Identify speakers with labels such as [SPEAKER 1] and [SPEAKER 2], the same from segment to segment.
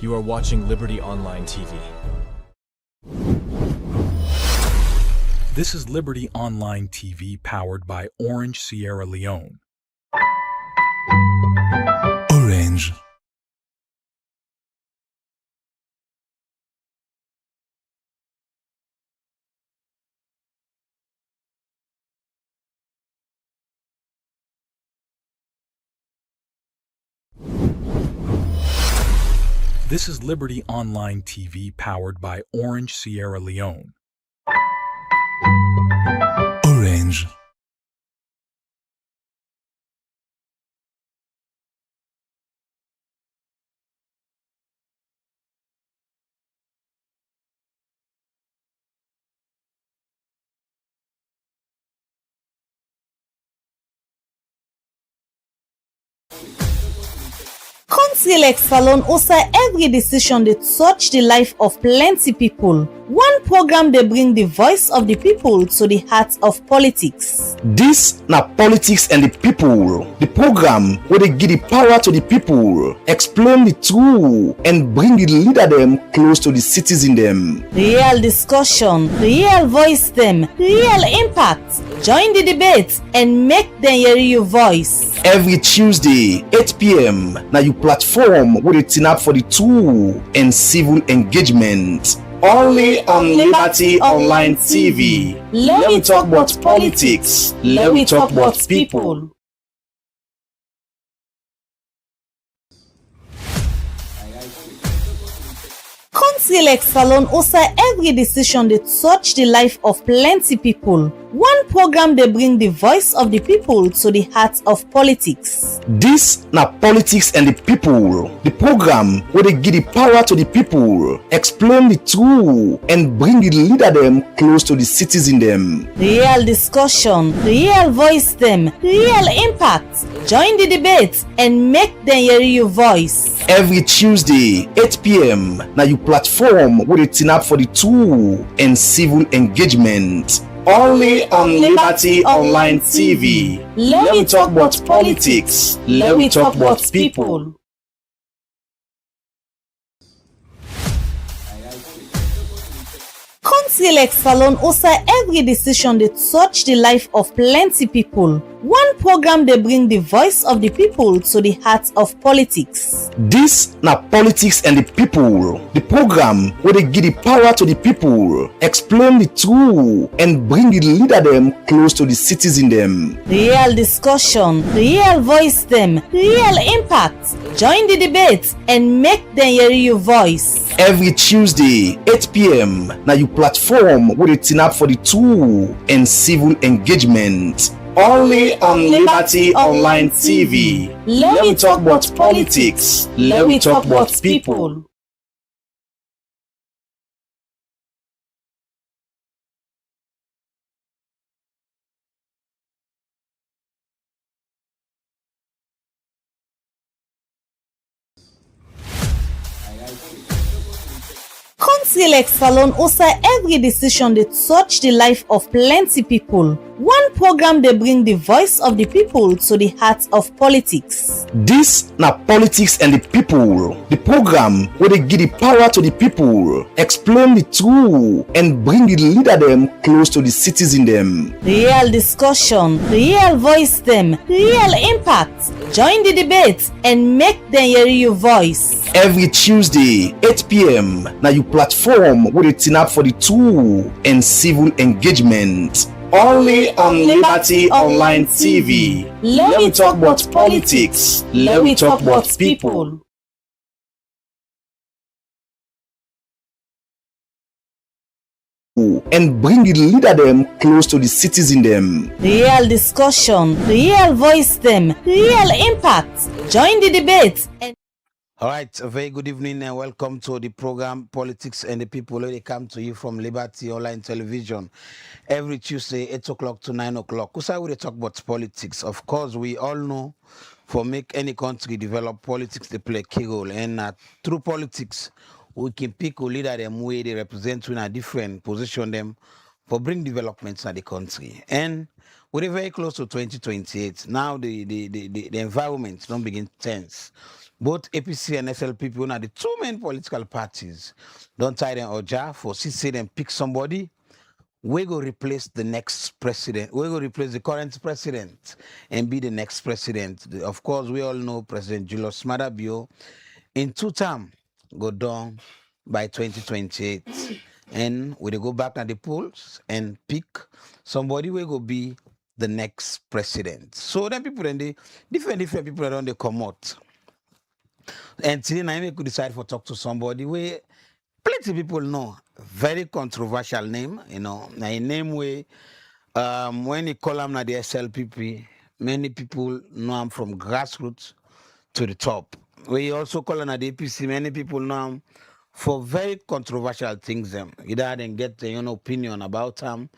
[SPEAKER 1] You are watching Liberty Online TV.
[SPEAKER 2] This is Liberty Online TV powered by Orange Sierra Leone. Orange. This is Liberty Online TV powered by Orange Sierra Leone. Orange.
[SPEAKER 3] Council Salon also every decision they touch the life of plenty people. One program they bring the voice of the people to the heart of politics.
[SPEAKER 4] This na Politics and the People, the program where they give the power to the people, explain the truth, and bring the leader them close to the citizen them.
[SPEAKER 3] Real discussion, real voice them, real impact. Join the debate and make them hear your voice.
[SPEAKER 4] Every Tuesday, 8 p.m. na your platform where they turn up for the truth and civil engagement. Only on Liberty Online TV. Let me talk about politics. Let me talk about people.
[SPEAKER 3] Council Salon also every decision they touch the life of plenty people. One program they bring the voice of the people to the heart of politics.
[SPEAKER 4] This na Politics and the People, the program where they give the power to the people, explain the truth, and bring the leader them close to the citizen them.
[SPEAKER 3] Real discussion, real voice them, real impact. Join the debate and make them hear your voice.
[SPEAKER 4] Every Tuesday, 8 p.m. na your platform where they turn up for the truth and civil engagement. Only on Liberty Online TV. Let me talk about politics. Let me talk about people.
[SPEAKER 3] Council Salon also every decision they touch the life of plenty people. One program they bring the voice of the people to the heart of politics.
[SPEAKER 4] This na Politics and the People, the program where they give the power to the people, explain the truth, and bring the leader them close to the citizen them.
[SPEAKER 3] Real discussion, real voice them, real impact. Join the debate and make them hear your voice.
[SPEAKER 4] Every Tuesday, 8 p.m. na your platform where they turn up for the truth and civil engagement. Only on Liberty Online TV. Let me talk about politics. Let me talk about people.
[SPEAKER 3] Council Salon also every decision they touch the life of plenty people. One program they bring the voice of the people to the heart of politics.
[SPEAKER 4] This na Politics and the People, the program where they give the power to the people, explain the truth, and bring the leader them close to the citizen them.
[SPEAKER 3] Real discussion, real voice them, real impact. Join the debate and make them hear your voice.
[SPEAKER 4] Every Tuesday, 8 p.m. na your platform where they turn up for the truth and civil engagement. Only on Liberty Online TV. Let me talk about politics. Let me talk about people. And bring the leader them close to the citizen them.
[SPEAKER 3] Real discussion, real voice them, real impact. Join the debate and
[SPEAKER 5] All right, a very good evening and welcome to the program Politics and the People. They come to you from Liberty Online Television every Tuesday, 8 o'clock to 9 o'clock. Because we talk about politics. Of course, we all know for make any country develop politics, they play a key role. And through politics, we can pick a leader them way they represent in a different position them for bring developments in the country. And we're very close to 2028. Now the environment don't begin tense. Both APC and SLPP are the two main political parties. Don't tie them oja for see them pick somebody. We go replace the next president. We go replace the current president and be the next president. Of course, we all know President Julius Maada Bio in 2 terms go down by 2028. And we go back to the polls and pick somebody will go be the next president. So then people then they different people around they come out. And today I could decide for talk to somebody where plenty people know. Very controversial name, a name where when you call him the SLPP, many people know him from grassroots to the top. We also call him the APC, many people know him for very controversial things. Either they get opinion about him,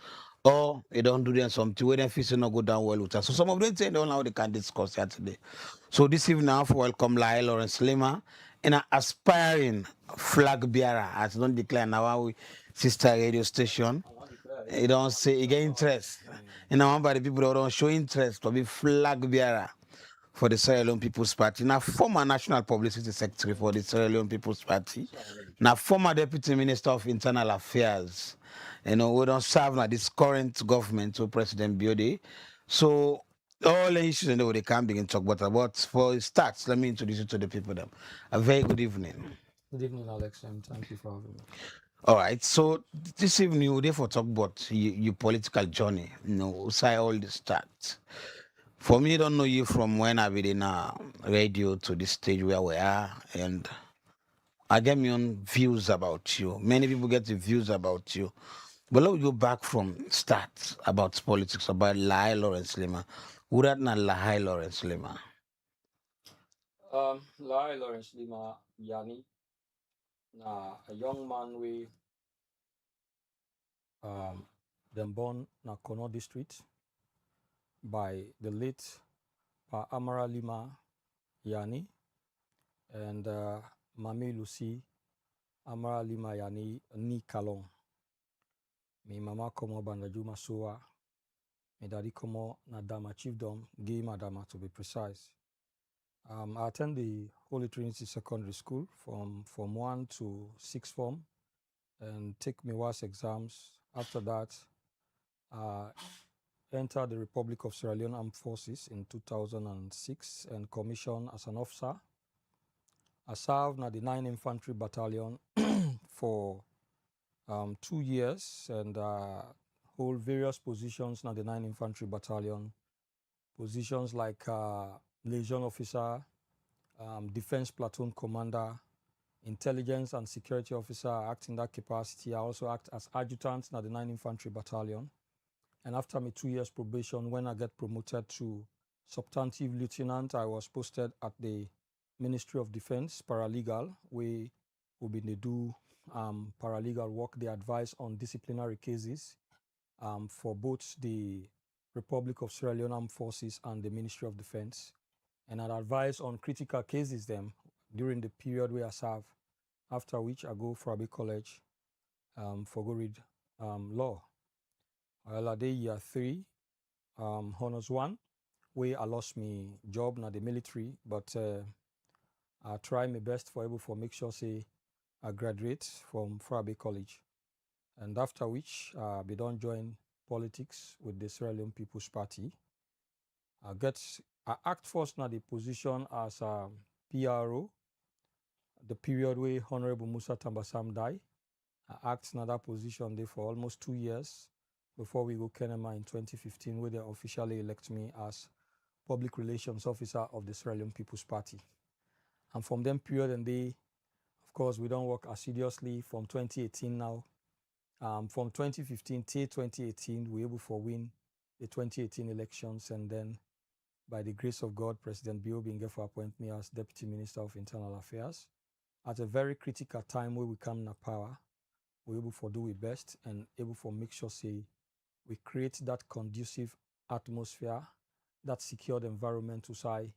[SPEAKER 5] or they don't do them something where they feel not go down well with us. So some of them say they don't know how they can discuss here today. So this evening I have to welcome Lai Lawrence Lima, an aspiring flag bearer, as don't declare now our sister radio station. You don't say you get interest. And now by the people that don't show interest to be flag bearer for the Sierra Leone People's Party. Now former National Publicity Secretary for the Sierra Leone People's Party. Now former Deputy Minister of Internal Affairs. We don't serve now this current government to President Biode. So all the issues they can't begin to talk about. For starts, let me introduce you to the people. A very good evening.
[SPEAKER 6] Good evening, Alex, and thank you for having me.
[SPEAKER 5] All right, so this evening we're there for talk about your political journey. Say all the start. For me, I don't know you from when I've been in radio to this stage where we are, and I get my own views about you. Many people get the views about you. But let me go back from start about politics, about Lai Lawrence Lima. Who that not Lai Lawrence Lima?
[SPEAKER 6] Lai Lawrence Lima Yani, a young man we them born na Kono district by the late Pa Amara Lima Yani and Mami Lucy Amara Lima Yani ni Kalong. Mi mama komo Bandajuma Soa, mi daddy komo Nadama Chiefdom, Gay Madama to be precise. I attend the Holy Trinity Secondary School from Form 1 to 6th form and take my WAS exams. After that, entered the Republic of Sierra Leone Armed Forces in 2006 and commissioned as an officer. I served at the 9th Infantry Battalion for 2 years and hold various positions in the 9th Infantry Battalion. Positions like liaison officer, defense platoon commander, intelligence and security officer. I act in that capacity. I also act as adjutant in the 9th Infantry Battalion. And after my 2 years probation, when I get promoted to substantive lieutenant, I was posted at the Ministry of Defense, paralegal. We will be do paralegal work. They advise on disciplinary cases for both the Republic of Sierra Leone Armed Forces and the Ministry of Defense. And I'd advise on critical cases them during the period where I serve, after which I go for Abbey College for go read law. I did year 3, honors 1, where I lost my job in the military, but I try my best for able to make sure say I graduate from Abbey College. And after which I be done join politics with the Sierra Leone People's Party. I act first in the position as a PRO, the period where Honorable Musa Tambasam died. I act in that position there for almost 2 years before we go Kenema in 2015, where they officially elect me as Public Relations Officer of the Sierra Leone People's Party. And from them period and day, of course, we don't work assiduously from 2018 now. From 2015 till 2018, we were able to win the 2018 elections, and then by the grace of God, President Bio Bingefa appointed me as Deputy Minister of Internal Affairs. At a very critical time where we come in power, we're able to do our best and able to make sure say we create that conducive atmosphere, that secured environment to say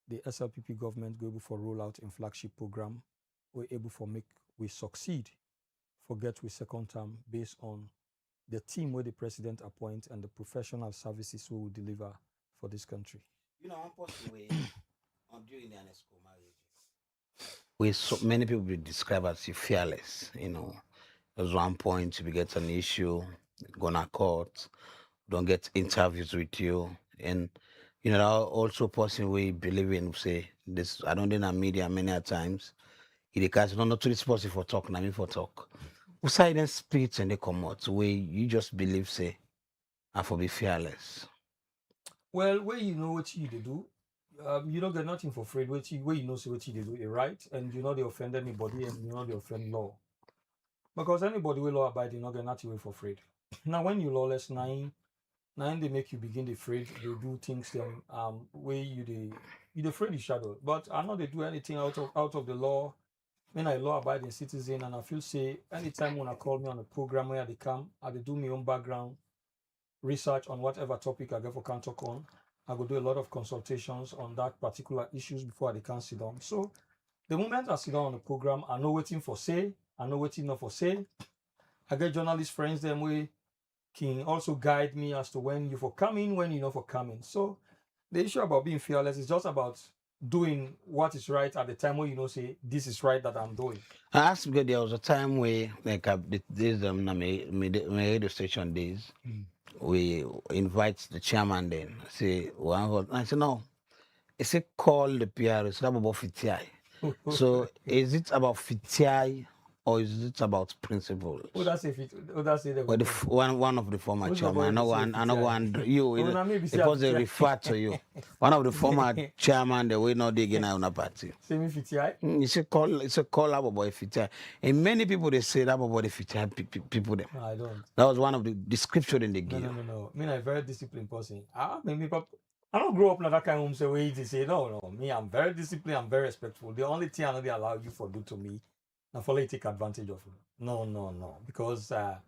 [SPEAKER 6] the SLPP government go able to roll out in flagship program. We're able to make we succeed, forget we second term based on the team where the president appoint and the professional services we will deliver for this country.
[SPEAKER 5] You know, one person during the UNESCO marriage, where so many people be described as fearless. You know, there's one point if you get an issue, gonna court, don't get interviews with you, and you know that also person we believe in say this. I don't think in media many a times. He declares no, not to this person for talk, not me for talk. We silent spirits and they come out where you just believe say, I for be fearless.
[SPEAKER 6] Well, where you know what you they do, you don't get nothing for free. Where you know say what you they do, right? And you know they offend anybody, and you know they offend law. Because anybody will law abiding, not get nothing for free. Now, when you lawless nine they make you begin the afraid. They do things them where you afraid the shadow. But I know they do anything out of the law. When I law abiding citizen, and I feel say anytime when I call me on a program where they come, I do my own background research on whatever topic I get for can talk on. I go do a lot of consultations on that particular issues before I can sit down. So the moment I sit down on the program, I know waiting for say, I know waiting not for say. I get journalist friends them way can also guide me as to when you for coming, when you know for coming. So the issue about being fearless is just about doing what is right at the time when you know say this is right that I'm doing.
[SPEAKER 5] I asked because there was a time where like these my radio station days. We invite the chairman then say one I said no. It's a call the PR, it's not about FTI. So is it about FTI or is it about principles?
[SPEAKER 6] Who does say
[SPEAKER 5] Well, one of the former chairman, I know one you because they refer to you. One of the former chairman, the way not digging out on a party.
[SPEAKER 6] Say me FTI?
[SPEAKER 5] It's a call about FTI. And many people they say that about the FTI people them.
[SPEAKER 6] No, I don't.
[SPEAKER 5] That was one of the description in the game.
[SPEAKER 6] No. I mean, I'm a very disciplined person. I don't grow up in that kind of home say where you say no. Me, I'm very disciplined, I'm very respectful. The only thing I know they allow you for do to me, now for you take advantage of it. No. Because I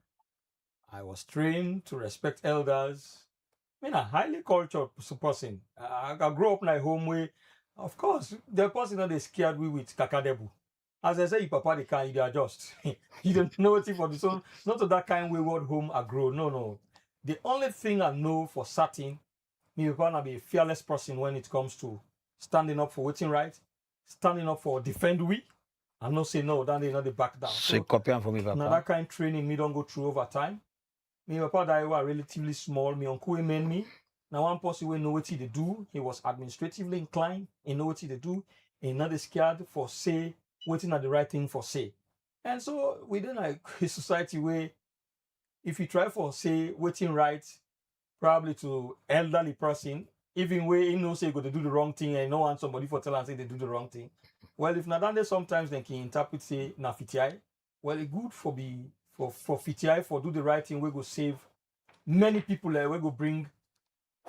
[SPEAKER 6] was trained to respect elders. I mean, a highly cultured person. I grew up in a home where, of course, the person that they scared we with kakadebu. As I say, your papa they can't, you adjust. You don't know what for the son. Not to that kind wayward home I grow. No. The only thing I know for certain, me gonna be a fearless person when it comes to standing up for waiting right, standing up for defend we. I'm not saying no, then they not the back down.
[SPEAKER 5] So copy for me, papa.
[SPEAKER 6] Now that kind of training me don't go through over time. Me papa that was relatively small. Me uncle men me. Now one person we know what he do. He was administratively inclined. He know what he do. He not scared for say waiting at the right thing for say. And so within a society where if you try for say waiting right, probably to elderly person, even where you know say you go to do the wrong thing and no want somebody for tell and say they do the wrong thing. Well, if not done sometimes they can interpret say na FTI. Well, it's good for FTI for do the right thing. We go save many people. We go bring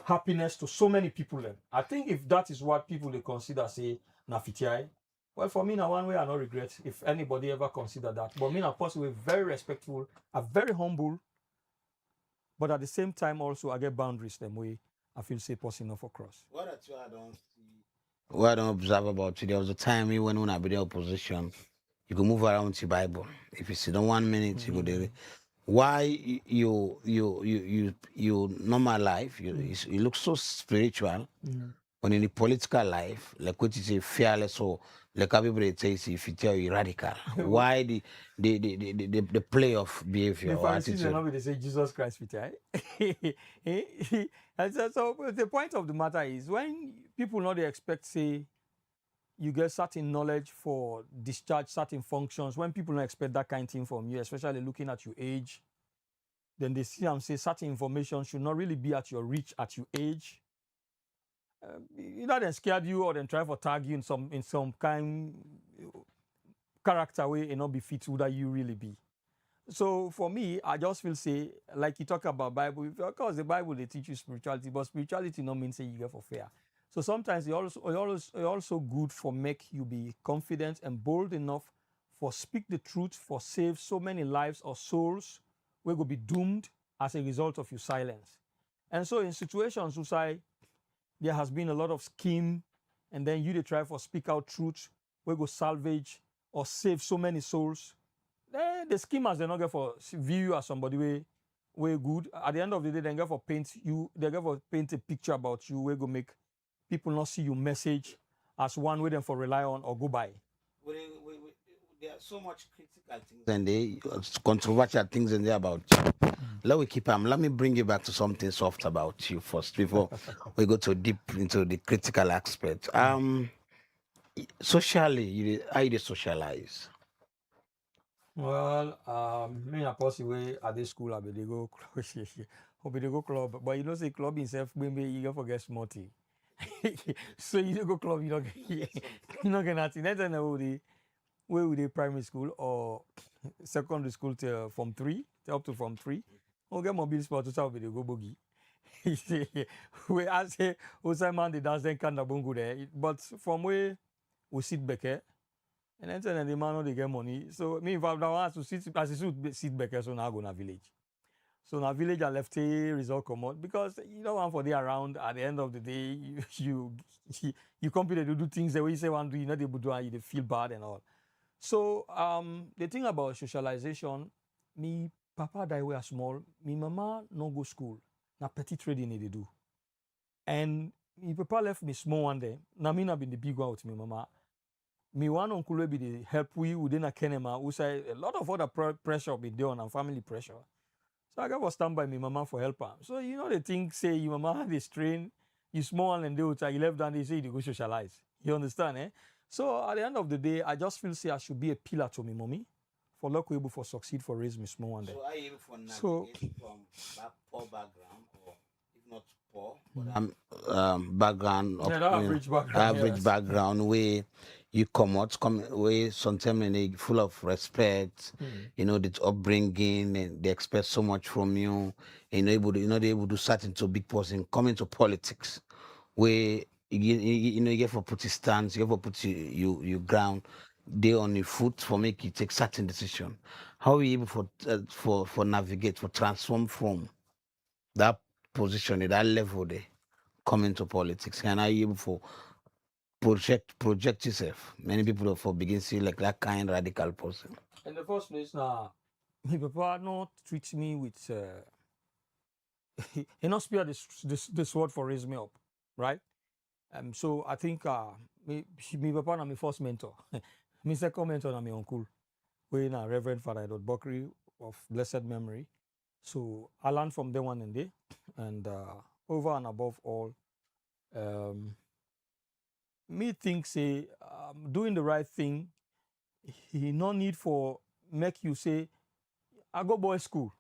[SPEAKER 6] happiness to so many people. I think if that is what people they consider say na FTI. Well, for me, now one way I not regret if anybody ever consider that. But me, na person we're very respectful, are very humble. But at the same time, also I get boundaries them way I feel say person enough across.
[SPEAKER 5] What I don't see. What I don't observe about you, there was a time when I be the opposition, you go move around the Bible. If you sit down 1 minute, you go there. Why you normal life, you look so spiritual, when in the political life, like what you say fearless or like how people say if you tell you radical. Why the play of behavior or attitude?
[SPEAKER 6] They say Jesus Christ FTI. And so the point of the matter is when people know they expect say you get certain knowledge for discharge certain functions, when people don't expect that kind of thing from you, especially looking at your age, then they see and say certain information should not really be at your reach at your age. Either they scared you or then try for tag you in some kind character way and not be fit who that you really be. So for me, I just feel say like you talk about Bible, of course the Bible they teach you spirituality, but spirituality not mean say you get for fair. So sometimes it also good for make you be confident and bold enough for speak the truth for save so many lives or souls will go be doomed as a result of your silence. And so in situations who say there has been a lot of scheme and then you they try for speak out truth, we go salvage or save so many souls. The schemers they not get for view you as somebody way way good. At the end of the day, they get for paint you, they get for paint a picture about you where go make people not see your message as one way them for rely on or go by.
[SPEAKER 5] There are so much critical things and they controversial things in there about you. Let me keep let me bring you back to something soft about you first before we go too deep into the critical aspect. Socially, how you socialize?
[SPEAKER 6] Well, me a person way at this school I be they go hope they go club, but you know say club himself maybe you don't forget smarty. So you don't go club, you don't get you not get nothing. That's where we did primary school or secondary school till from 3 up to from 3. We get mobile sport to start with the go boogie. We I say Osama the dance then kind of bongo there. But from where we sit back here, and then the man they get money. So me if I want to sit back here, so now I go to village. So now village I left a result come out because you don't want for the around at the end of the day you compete to do things the way you say one do you not able to do and you feel bad and all. So the thing about socialization, me papa die we are small, me mama no go school. Na petty trading they do. And me papa left me small one day. Na me na been the big one with me mama. Me one uncle will be the help we within a kenema who say a lot of other pressure be there on and family pressure. So I got to stand by me mama for help her. So you know the thing say your mama had this strain, you small and they would say you left and they say you go socialize. You understand, eh? So at the end of the day, I just feel say I should be a pillar to me mommy for luck able for succeed for raise me small one day.
[SPEAKER 5] So are you able for navigate from poor background or if not poor, but background of average background where you come where sometimes they full of respect, you know, the upbringing and they expect so much from you, and you're able to start into big person, come into politics where you get for put your stance, you get for put you ground, they on your foot for make you take certain decision. How are you able for navigate, for transform from that position, that level there, come into politics? And are you able for project yourself? Many people for begin see like that kind radical person.
[SPEAKER 6] In the first place, now, my papa not treat me with he not spare this word for raise me up, right? So I think me papa na my first mentor. My second mentor na my uncle, we na Reverend Father Edward Bokri of blessed memory. So I learned from them one and day, and over and above all, me think say doing the right thing, he no need for make you say I go boys school.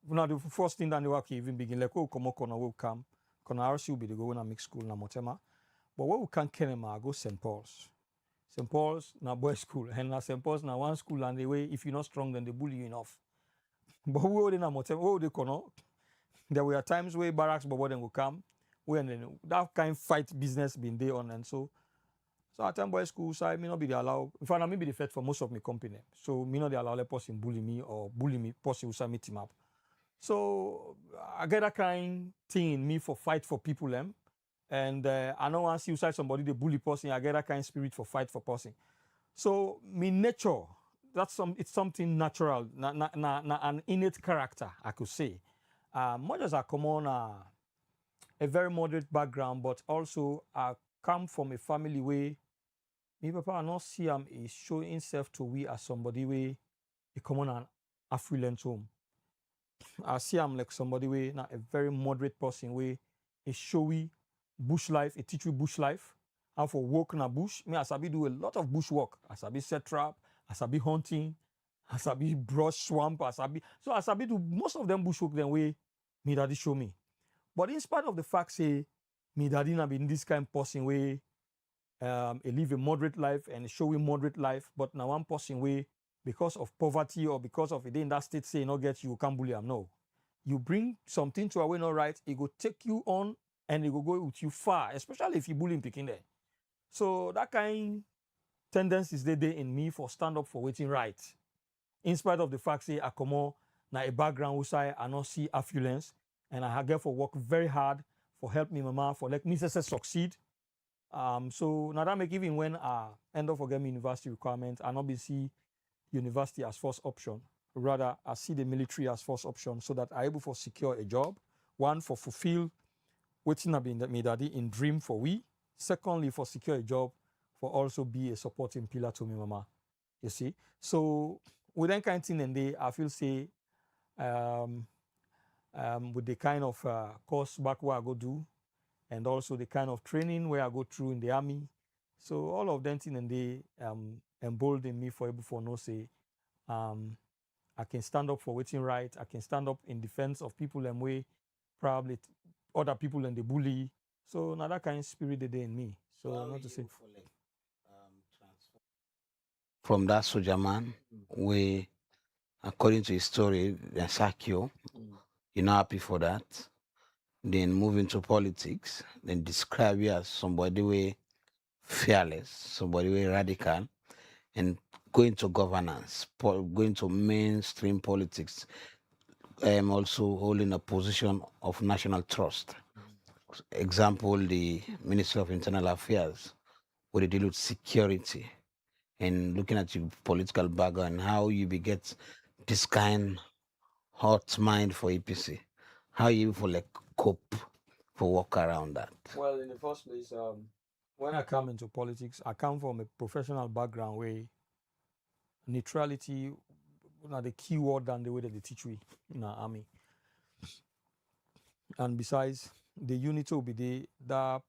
[SPEAKER 6] Now the first thing that they work even begin like come will come. Kona RC will be the go when I make school na Motema. But what we can Kenema, I go St. Paul's. St. Paul's na boys school. And na St. Paul's na one school and the way if you're not strong then they bully you enough. But we already na Motema, they kono. There were times where barracks but then will come. When that kind of fight business been there on and so at time boys school so I may not be the allow. In fact I may be the fed for most of my company. So me not the allow let person bully me or bully me person who meet him up. So I get that kind thing in me for fight for people them. And I know once you see somebody the bully person, I get that kind of spirit for fight for person. So me nature, it's something natural, an innate character, I could say. Much as I come on a very moderate background, but also I come from a family where me papa I not see him is showing himself to we as somebody where he come on an affluent home. I see him like somebody where not a very moderate person where he show we bush life, he teach you bush life, how for work in a bush. Me as I do a lot of bush work. As I set trap, as I hunting, as I brush swamp, as I do most of them bush work then way me daddy show me. But in spite of the fact say me daddy not been this kind of person way he live a moderate life and show him moderate life, but now one person way because of poverty or because of a day in that state say not get you can't bully him. No. You bring something to a way not right, it go take you on and it will go with you far, especially if you bully him picking there. So that kind tendency is there in me for stand up for waiting right. In spite of the fact say I come on na a background which I not see affluence and I have for work very hard for help me mama for let me succeed. So now that make even when I end up for getting university requirement, I not be see university as first option. rather I see the military as first option so that I able for secure a job. One, for fulfill waiting have been me daddy in dream for we. Secondly, for secure a job, for also be a supporting pillar to me mama. You see? So with that kind of thing and they I feel say with the kind of course back where I go do and also the kind of training where I go through in the army. So all of them thing and they embolden me for able for no say I can stand up for waiting right. I can stand up in defense of people and way probably other people and the bully. So now that kind of spirit they in me. So not to say
[SPEAKER 5] from that soldier man, we, according to his story, they sack you. You're not happy for that. Then move into politics. Then describe you as somebody way fearless, somebody way radical, and go into governance, go into mainstream politics. Also holding a position of national trust. Example, the Ministry of Internal Affairs, where they deal with security and looking at your political background, how you get this kind hot mind for APC, how you for like cope for work around that.
[SPEAKER 6] well in the first place, when I come into politics, I come from a professional background where neutrality are the key word and the way that they teach we in our army. And besides, the unit will be that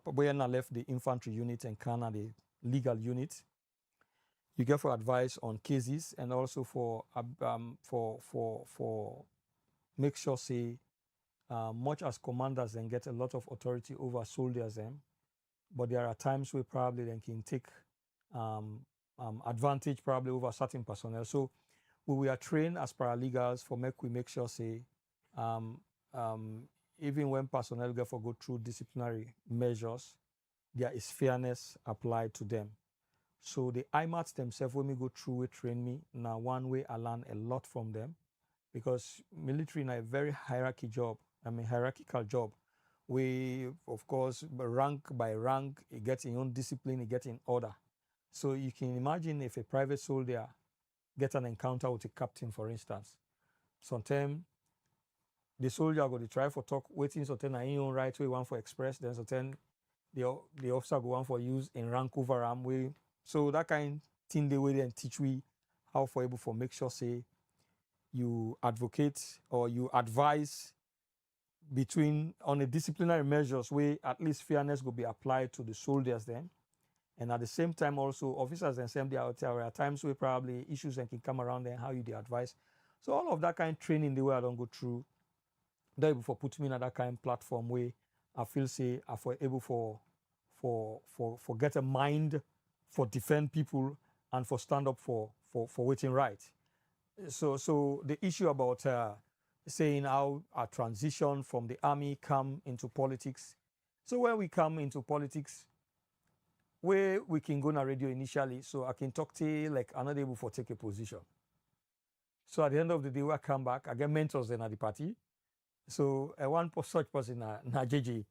[SPEAKER 6] when I left the infantry unit and Kana the legal unit, you get for advice on cases and also for make sure say much as commanders then get a lot of authority over soldiers them, but there are times where probably they can take advantage probably over certain personnel. So we are trained as paralegals for make sure say even when personnel get for go through disciplinary measures, there is fairness applied to them. So the IMATs themselves, when we go through it, train me. Now one way I learn a lot from them because military is a very hierarchical job. We, of course, rank by rank, it gets in own discipline, it gets in order. So you can imagine if a private soldier gets an encounter with a captain, for instance. Sometimes the soldier go to try for talk, waiting sometimes in own right way, one for express, then sometimes the officer go one for use in rank over arm way. So that kind thing they will then teach we how for able for make sure say you advocate or you advise between on the disciplinary measures where at least fairness will be applied to the soldiers then. And at the same time also officers and same there are times where probably issues and can come around and how you do advise. So all of that kind of training the way I don't go through, they able for put me in that kind of platform where I feel say I for able for get a mind for defend people and for stand up for waiting right. So the issue about saying how a transition from the army come into politics. So when we come into politics, where we can go on a radio initially, so I can talk to you like I'm not able to take a position. So at the end of the day, when I come back, I get mentors in at the party. So one such person, na JJ,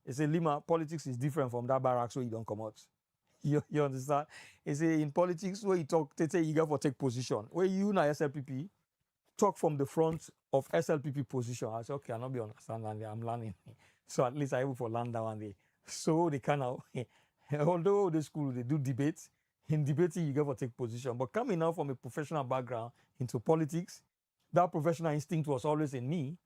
[SPEAKER 6] he say Lima, politics is different from that barracks where you don't come out. You understand? He say in politics where you talk, they say you got for take position. Where you na SLPP talk from the front of SLPP position. I say okay, I not be understand and I'm learning. So at least I able for learn that one day. So they kind of although the school they do debates, in debating you get for take position. But coming now from a professional background into politics, that professional instinct was always in me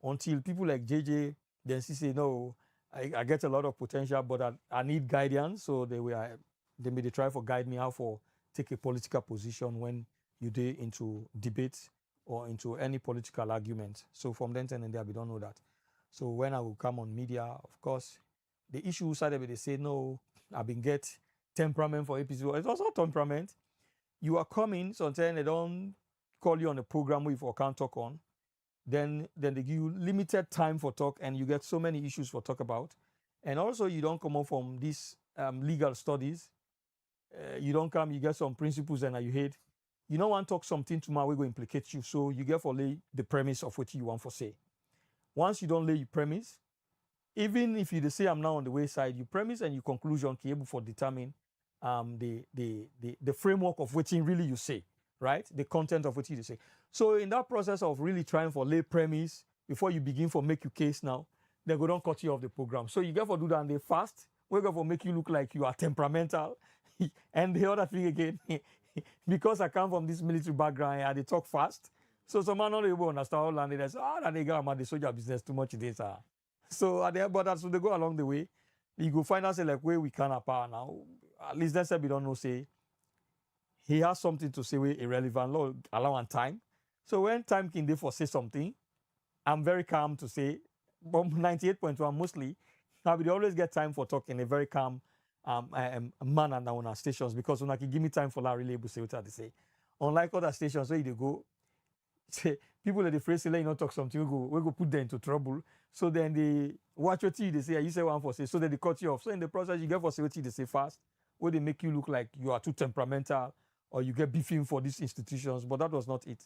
[SPEAKER 6] until people like JJ then she say no, I get a lot of potential, but I need guidance. So they made a try for guide me how for take a political position when you do into debates or into any political argument. So from then and there we don't know that. So when I will come on media, of course, the issue side of it, they say no, I've been get temperament for APC. It's also temperament. You are coming, sometimes they don't call you on a program where you can't talk on. Then they give you limited time for talk and you get so many issues for talk about. And also you don't come up from these legal studies. You don't come, you get some principles and you hate. You don't want to talk something tomorrow, we're going to implicate you. So you get for lay the premise of what you want to say. Once you don't lay your premise, even if you say I'm now on the wayside, your premise and your conclusion can be able to determine the framework of what really you say. right? The content of what they say. So in that process of really trying for lay premise before you begin for make your case now, they go don't cut you off the program. So you get for do that and they fast. We go for make you look like you are temperamental. And the other thing again, because I come from this military background and they talk fast. So some man not able to understand all and they say, that they got about the soldier business too much this. So at the end, but so they go along the way. You go find us like where we can apart now. At least let's say we don't know say he has something to say with irrelevant law allowing time. So when time can therefore say something, I'm very calm to say, but 98.1 mostly, now we always get time for talking in a very calm manner now on our stations because when I can give me time for that really able to say what they say. Unlike other stations where you go, say people at the phrase say let you not talk something, we go put them into trouble. So then they watch your tea, they say, you say one for say, so then they cut you off. So in the process, you get for say what they say fast, where they make you look like you are too temperamental or you get beefing for these institutions, but that was not it.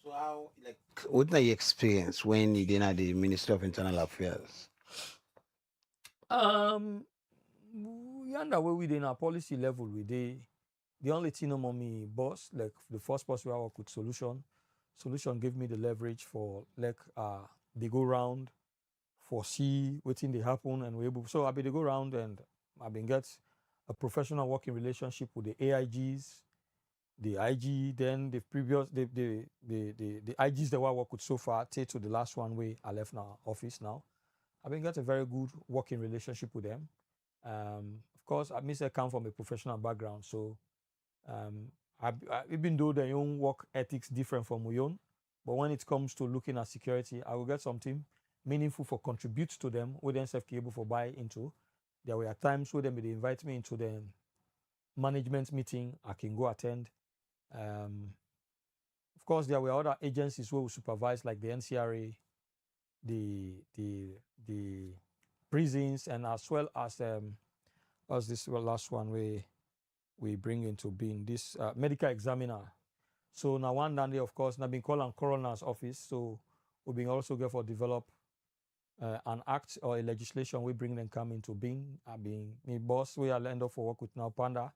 [SPEAKER 5] So how, like, what did you experience when you did at the Ministry of Internal Affairs?
[SPEAKER 6] We underway within our policy level, the only thing on me boss, like the first person I work with Solution gave me the leverage for like they go round for see what thing they happen and we able. So I been they go round and I've been get a professional working relationship with the AIGs, the IG, then the previous the IGs that I work with so far, take to the last one way I left now office now. I've been got a very good working relationship with them. Of course, I miss I come from a professional background, so even though their own work ethics different from my own, but when it comes to looking at security, I will get something meaningful for contribute to them, where then self able for buy into. There were times where they may invite me into the management meeting, I can go attend. Of course, there were other agencies where we supervise, like the NCRA, the prisons, and as well as this last one we bring into being this medical examiner. So now one day, of course, now been called on coroner's office. So we've been also going for develop an act or a legislation we bring them come into being. I've been my boss we are end up for work with now Panda.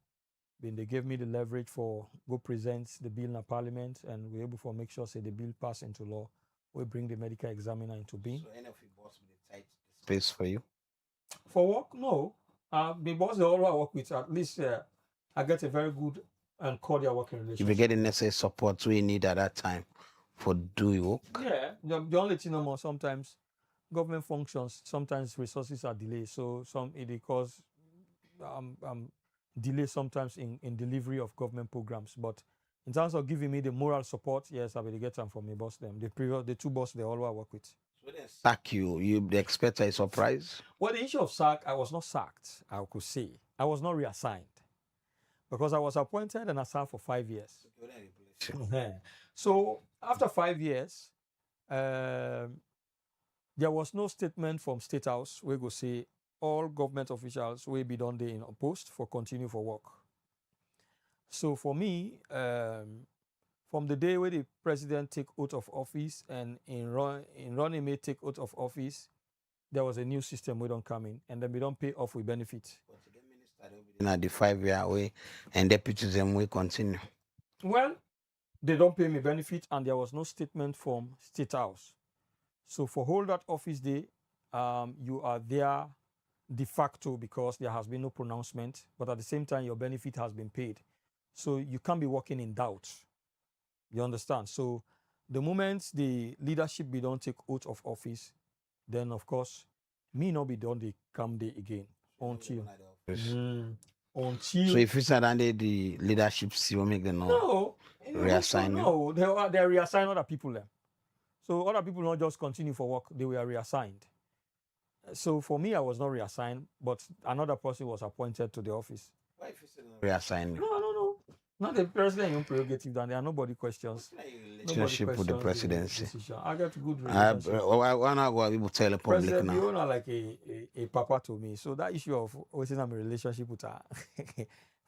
[SPEAKER 6] Then they gave me the leverage for go present the bill in the parliament and we're able to make sure say the bill pass into law. We bring the medical examiner into being.
[SPEAKER 5] So any of your boss with a tight space for you?
[SPEAKER 6] For work, no. The boss they all I work with, at least I get a very good and cordial working relationship.
[SPEAKER 5] If you get the necessary support we need at that time for do your work.
[SPEAKER 6] Yeah, the only thing no more sometimes government functions, sometimes resources are delayed. So it cause delay sometimes in delivery of government programs. But in terms of giving me the moral support, yes, I will get them from my boss them. The two boss they all I work with.
[SPEAKER 5] So they sack you the expect a surprise?
[SPEAKER 6] Well, the issue of sack, I was not sacked, I could say. I was not reassigned. Because I was appointed and I served for 5 years. So after 5 years, there was no statement from State House where go say all government officials will be done there in a post for continue for work. So for me, from the day where the president take oath of office and in running may take oath of office, there was a new system we don't come in and then we don't pay off with benefit.
[SPEAKER 5] At the 5 year way and deputies them will continue.
[SPEAKER 6] Well, they don't pay me benefit and there was no statement from State House. So for hold that office day, you are there de facto because there has been no pronouncement, but at the same time your benefit has been paid. So you can't be working in doubt. You understand? So the moment the leadership be don't take oath of office, then of course me not be done they come there again until. Until
[SPEAKER 5] so if it's not under the leadership, you will make them reassign you?
[SPEAKER 6] No, they reassign other people then. So other people not just continue for work, they were reassigned. So for me, I was not reassigned, but another person was appointed to the office.
[SPEAKER 5] Why if you reassign you?
[SPEAKER 6] No. Not the president own prerogative, and there are nobody questions.
[SPEAKER 5] Relationship with the presidency.
[SPEAKER 6] I get good relationship.
[SPEAKER 5] Why not go people tell the public
[SPEAKER 6] President,
[SPEAKER 5] now?
[SPEAKER 6] you know, like a papa to me. So that issue of waiting on a relationship with her,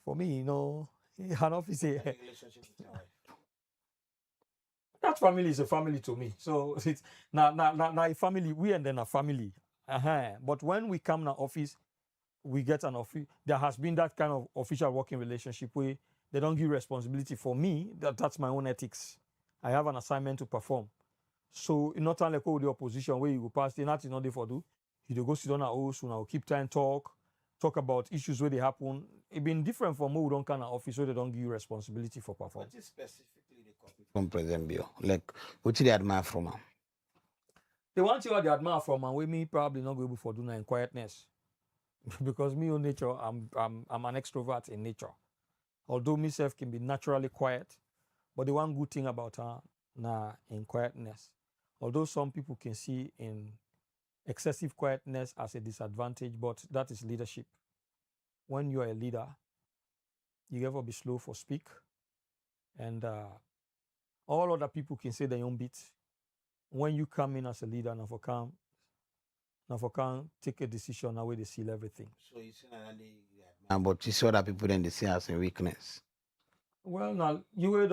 [SPEAKER 6] for me, you know, an office. That family is a family to me. So it's now a family. We and then a family. But when we come to office, we get an office. There has been that kind of official working relationship where they don't give responsibility for me. That's my own ethics. I have an assignment to perform. So not only call the opposition where you go past, not there for do. You go sit on our house, now keep time talk about issues where they happen. It been different from who don't kind of office where they don't give you responsibility for perform.
[SPEAKER 5] What is specifically the copy from President Bio? Like what did they admire from him?
[SPEAKER 6] The one thing what they admire from and we me probably not go able for doing in quietness. Because me on nature, I'm an extrovert in nature. Although myself can be naturally quiet, but the one good thing about her in quietness. Although some people can see in excessive quietness as a disadvantage, but that is leadership. When you are a leader, you ever be slow for speak, and all other people can say their own bit. When you come in as a leader, now for can take a decision now where they seal everything.
[SPEAKER 5] So you see but you see other people then they see as a weakness.
[SPEAKER 6] Well, now you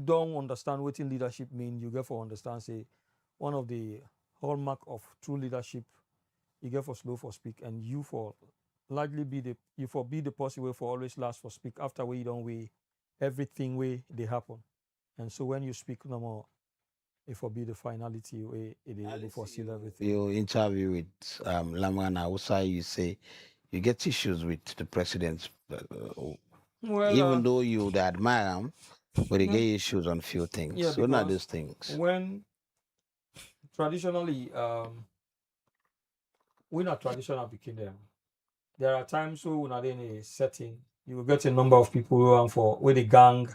[SPEAKER 6] don't understand what in leadership mean. You get for understand say one of the hallmark of true leadership, you get for slow for speak, and you for largely be the person way for always last for speak after where you don't weigh everything way they happen. And so when you speak no more, it will be the finality way it is able for seal everything.
[SPEAKER 5] You interview with Lamana Usai, you say you get issues with the president.
[SPEAKER 6] Well,
[SPEAKER 5] even though you admire him, but they get issues on few things.
[SPEAKER 6] Yeah,
[SPEAKER 5] so not those things.
[SPEAKER 6] When traditionally, we're not traditional picking them. There are times when we're not in a setting, you will get a number of people who are for where they gang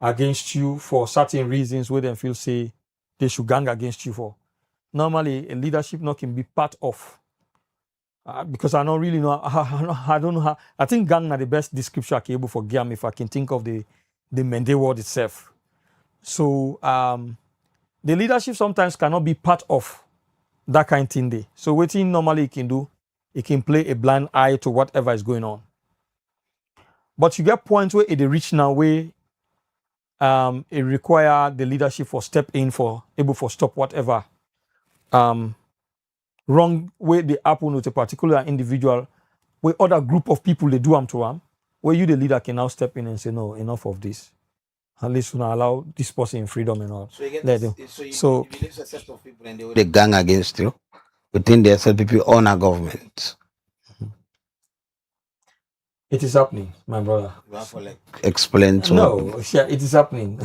[SPEAKER 6] against you for certain reasons where they feel say they should gang against you for. Normally, a leadership not can be part of. Because I don't really know. I don't know how. I think gang are the best description I can able for Giam if I can think of the Mende word itself. So the leadership sometimes cannot be part of that kind of thing there. So what he normally can do, it can play a blind eye to whatever is going on. But you get points where it reach now where it require the leadership for step in for able for stop whatever wrong way they happen with a particular individual, where other group of people they do them to them, where you the leader can now step in and say no, enough of this. At least we not allow this person freedom and all.
[SPEAKER 5] So you get
[SPEAKER 6] Let
[SPEAKER 5] this,
[SPEAKER 6] them.
[SPEAKER 5] so you believe a set of people and they gang against you within the set people on our government.
[SPEAKER 6] It is happening, my brother.
[SPEAKER 5] You have to like explain to
[SPEAKER 6] No, yeah, it is happening.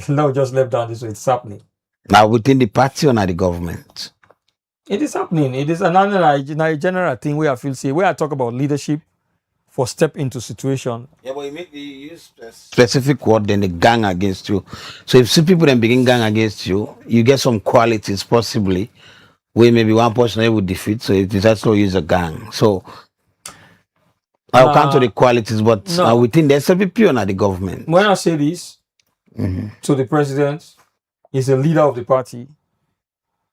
[SPEAKER 6] No, just left down this way. It's happening.
[SPEAKER 5] now within the party or not the government.
[SPEAKER 6] It is happening. It is another general thing where I feel say where I talk about leadership for step into situation.
[SPEAKER 5] Yeah, but you use specific word then they gang against you. So if some people then begin gang against you, you get some qualities possibly where maybe one person will defeat. So it is also use a gang. So I'll come to the qualities, but within the SLPP or not the government.
[SPEAKER 6] When I say this to the president, he's a leader of the party.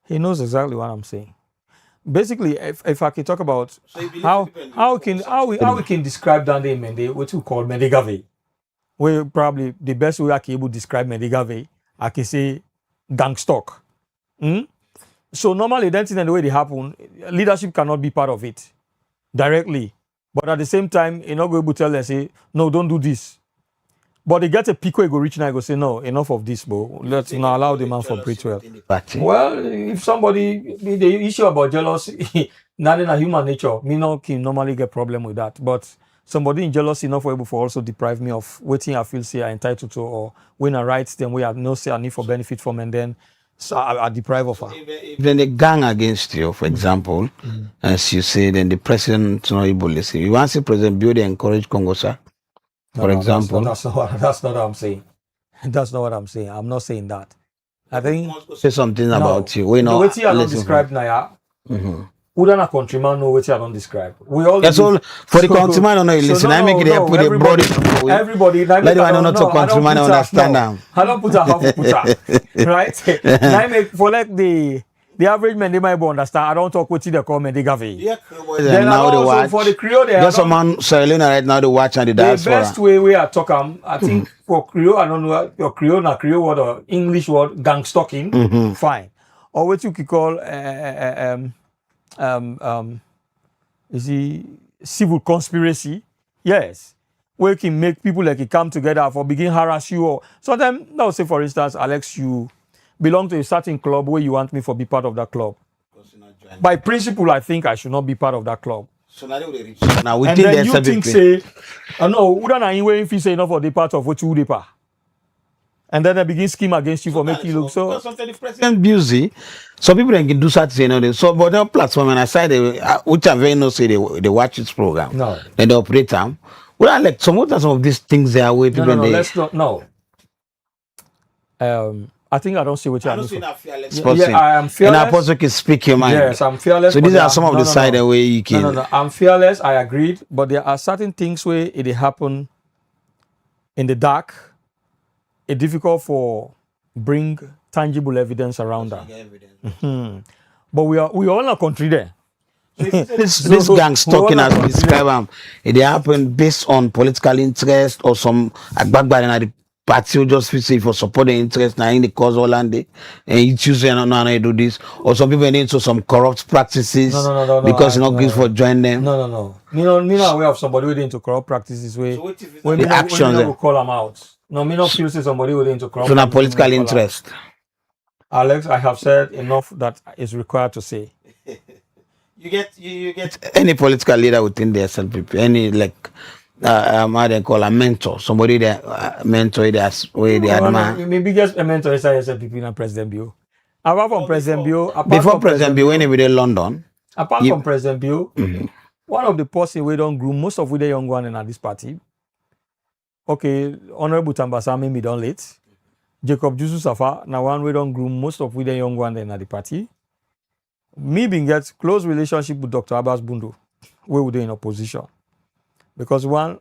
[SPEAKER 6] He knows exactly what I'm saying. Basically, if I can talk about how we can describe Dande Mende, what we call Mendegave, where probably the best way I can able to describe Mendegave, I can say gang stock. So normally, that thing and the way they happen, leadership cannot be part of it directly. But at the same time, you're not going to tell them, say, no, don't do this. But they get a peak where you go reach now, you go say, no, enough of this, bro. Let's not allow the man for breathe well. Well, if somebody, the issue about jealousy, not in a human nature, me not can normally get problem with that. But somebody in jealousy enough able for also deprive me of waiting I feel say I'm entitled to, or when I write them where I know say I need for benefit from, and then so I deprive of her.
[SPEAKER 5] If then they gang against you, for example, as you say, then the president not able to listen. You want to see President Bio encourage Congo, sir? For example,
[SPEAKER 6] that's not what I'm saying. That's not what I'm saying. I'm not saying that. I think
[SPEAKER 5] say something about you. We know
[SPEAKER 6] what I don't describe now. Who don't a countryman know what I don't describe? We all
[SPEAKER 5] that's all for the countryman. No, listen. I make it put a broad.
[SPEAKER 6] Everybody,
[SPEAKER 5] let them not to countryman understand now.
[SPEAKER 6] I don't put a half put right. I make for like the average man they might understand. I don't talk what they call Mendegave.
[SPEAKER 5] Yeah, then now they watch.
[SPEAKER 6] For the Creole,
[SPEAKER 5] just someone Selena right now they watch and the diaspora.
[SPEAKER 6] The best way I talk I think for Creole, I don't know your Creole word or English word gang stalking. Fine. Or what you could call is the civil conspiracy. Yes. where can make people like come together for begin harass you or sometimes now say for instance, Alex, you belong to a certain club where you want me for be part of that club. By principle, I think I should not be part of that club.
[SPEAKER 5] So now we
[SPEAKER 6] And
[SPEAKER 5] think
[SPEAKER 6] then you
[SPEAKER 5] there's
[SPEAKER 6] think say, no, wouldn't I anyway if you say enough for the part of what you would part. And then they begin scheme against you for making you look so.
[SPEAKER 5] the president busy. Some people can do such thing. So, but on platform and aside, which are very no say they watch this program.
[SPEAKER 6] No.
[SPEAKER 5] Then they operate them. Well, I like some of these things there where people
[SPEAKER 6] No,
[SPEAKER 5] they.
[SPEAKER 6] let's not. No. I think I don't see what you mean.
[SPEAKER 5] Yeah,
[SPEAKER 6] I am fearless.
[SPEAKER 5] And Apostle can speak your mind.
[SPEAKER 6] Yes, I'm fearless.
[SPEAKER 5] So these
[SPEAKER 6] but
[SPEAKER 5] are some of the side where you can.
[SPEAKER 6] No. I'm fearless. I agreed, but there are certain things where it happen in the dark. It's difficult for bring tangible evidence around that. Mm-hmm. But we all in a country there.
[SPEAKER 5] This gangs talking as we describe them, it happen based on political interest or some agbagba in the party who just feel say for supporting interest now in the cause all and you choose to do this, or some people into some corrupt practices because you're not good for join them.
[SPEAKER 6] No. Me not aware of somebody who into corrupt practices where when
[SPEAKER 5] the actions
[SPEAKER 6] we call them out. No, me not feel say somebody who into corrupt.
[SPEAKER 5] So now political interest.
[SPEAKER 6] Alex, I have said enough that is required to say.
[SPEAKER 5] You get any political leader within the SLPP, any like how they call a mentor, somebody that mentor that's where they admire.
[SPEAKER 6] Maybe just a mentor is SLPP and President Bio. Apart from President Bio,
[SPEAKER 5] before President Bio, when he was in London.
[SPEAKER 6] Apart from President Bio, one of the person we don't groom most of the young one in this party. Okay, Honorable Tambasa me don't late. Jacob Jusu Safa, now one we don't groom most of the young one in the party. Me being get close relationship with Dr. Abbas Bundu, we would in opposition. Because one,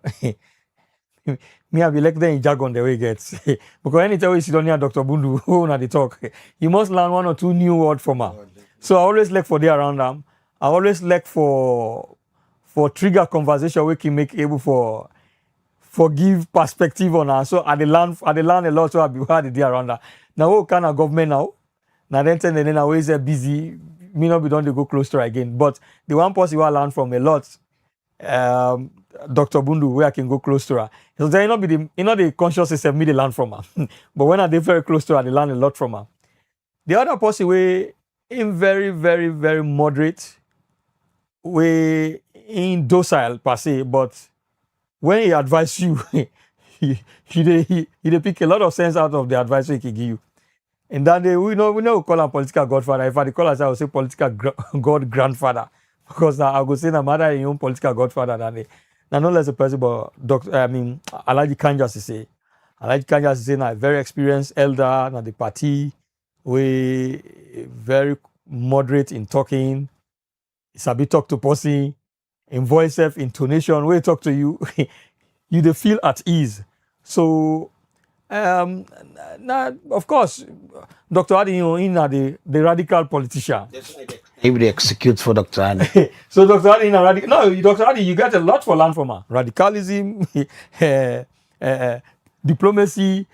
[SPEAKER 6] me have elected in jargon the way it gets. Because anytime we sit down near Dr. Bundu, who na the talk, you must learn one or two new words from her. So I always like for there around them. I always like for trigger conversation we can make able for give perspective on her. So I learn a lot so I be hard there around her. Now what kind of government now? Now then I always busy. Me not be done to go close to her again. But the one person who I learned from a lot, Dr. Bundu, where I can go close to her. So they not be the conscious system me they learn from her. But when I they very close to her, they learn a lot from her. The other person way in very, very, very moderate, way in docile per se, but when he advise you, he pick a lot of sense out of the advice he can give you. And then we know call him political godfather. If I call us, I would say political god grandfather. Because I would say the mother is own political godfather than they. Now not less a person, but Alaji Kanjas say. Alaji Kanjas say na very experienced elder na the party. We very moderate in talking. Sabi talk to person, in voice self, intonation, we talk to you, you they feel at ease. So now, of course, Dr. Adi, in the radical politician.
[SPEAKER 5] If they execute for Dr. Adi.
[SPEAKER 6] So Dr. Adi in a radical. No, Dr. Adi, you get a lot for land from her. Radicalism, diplomacy,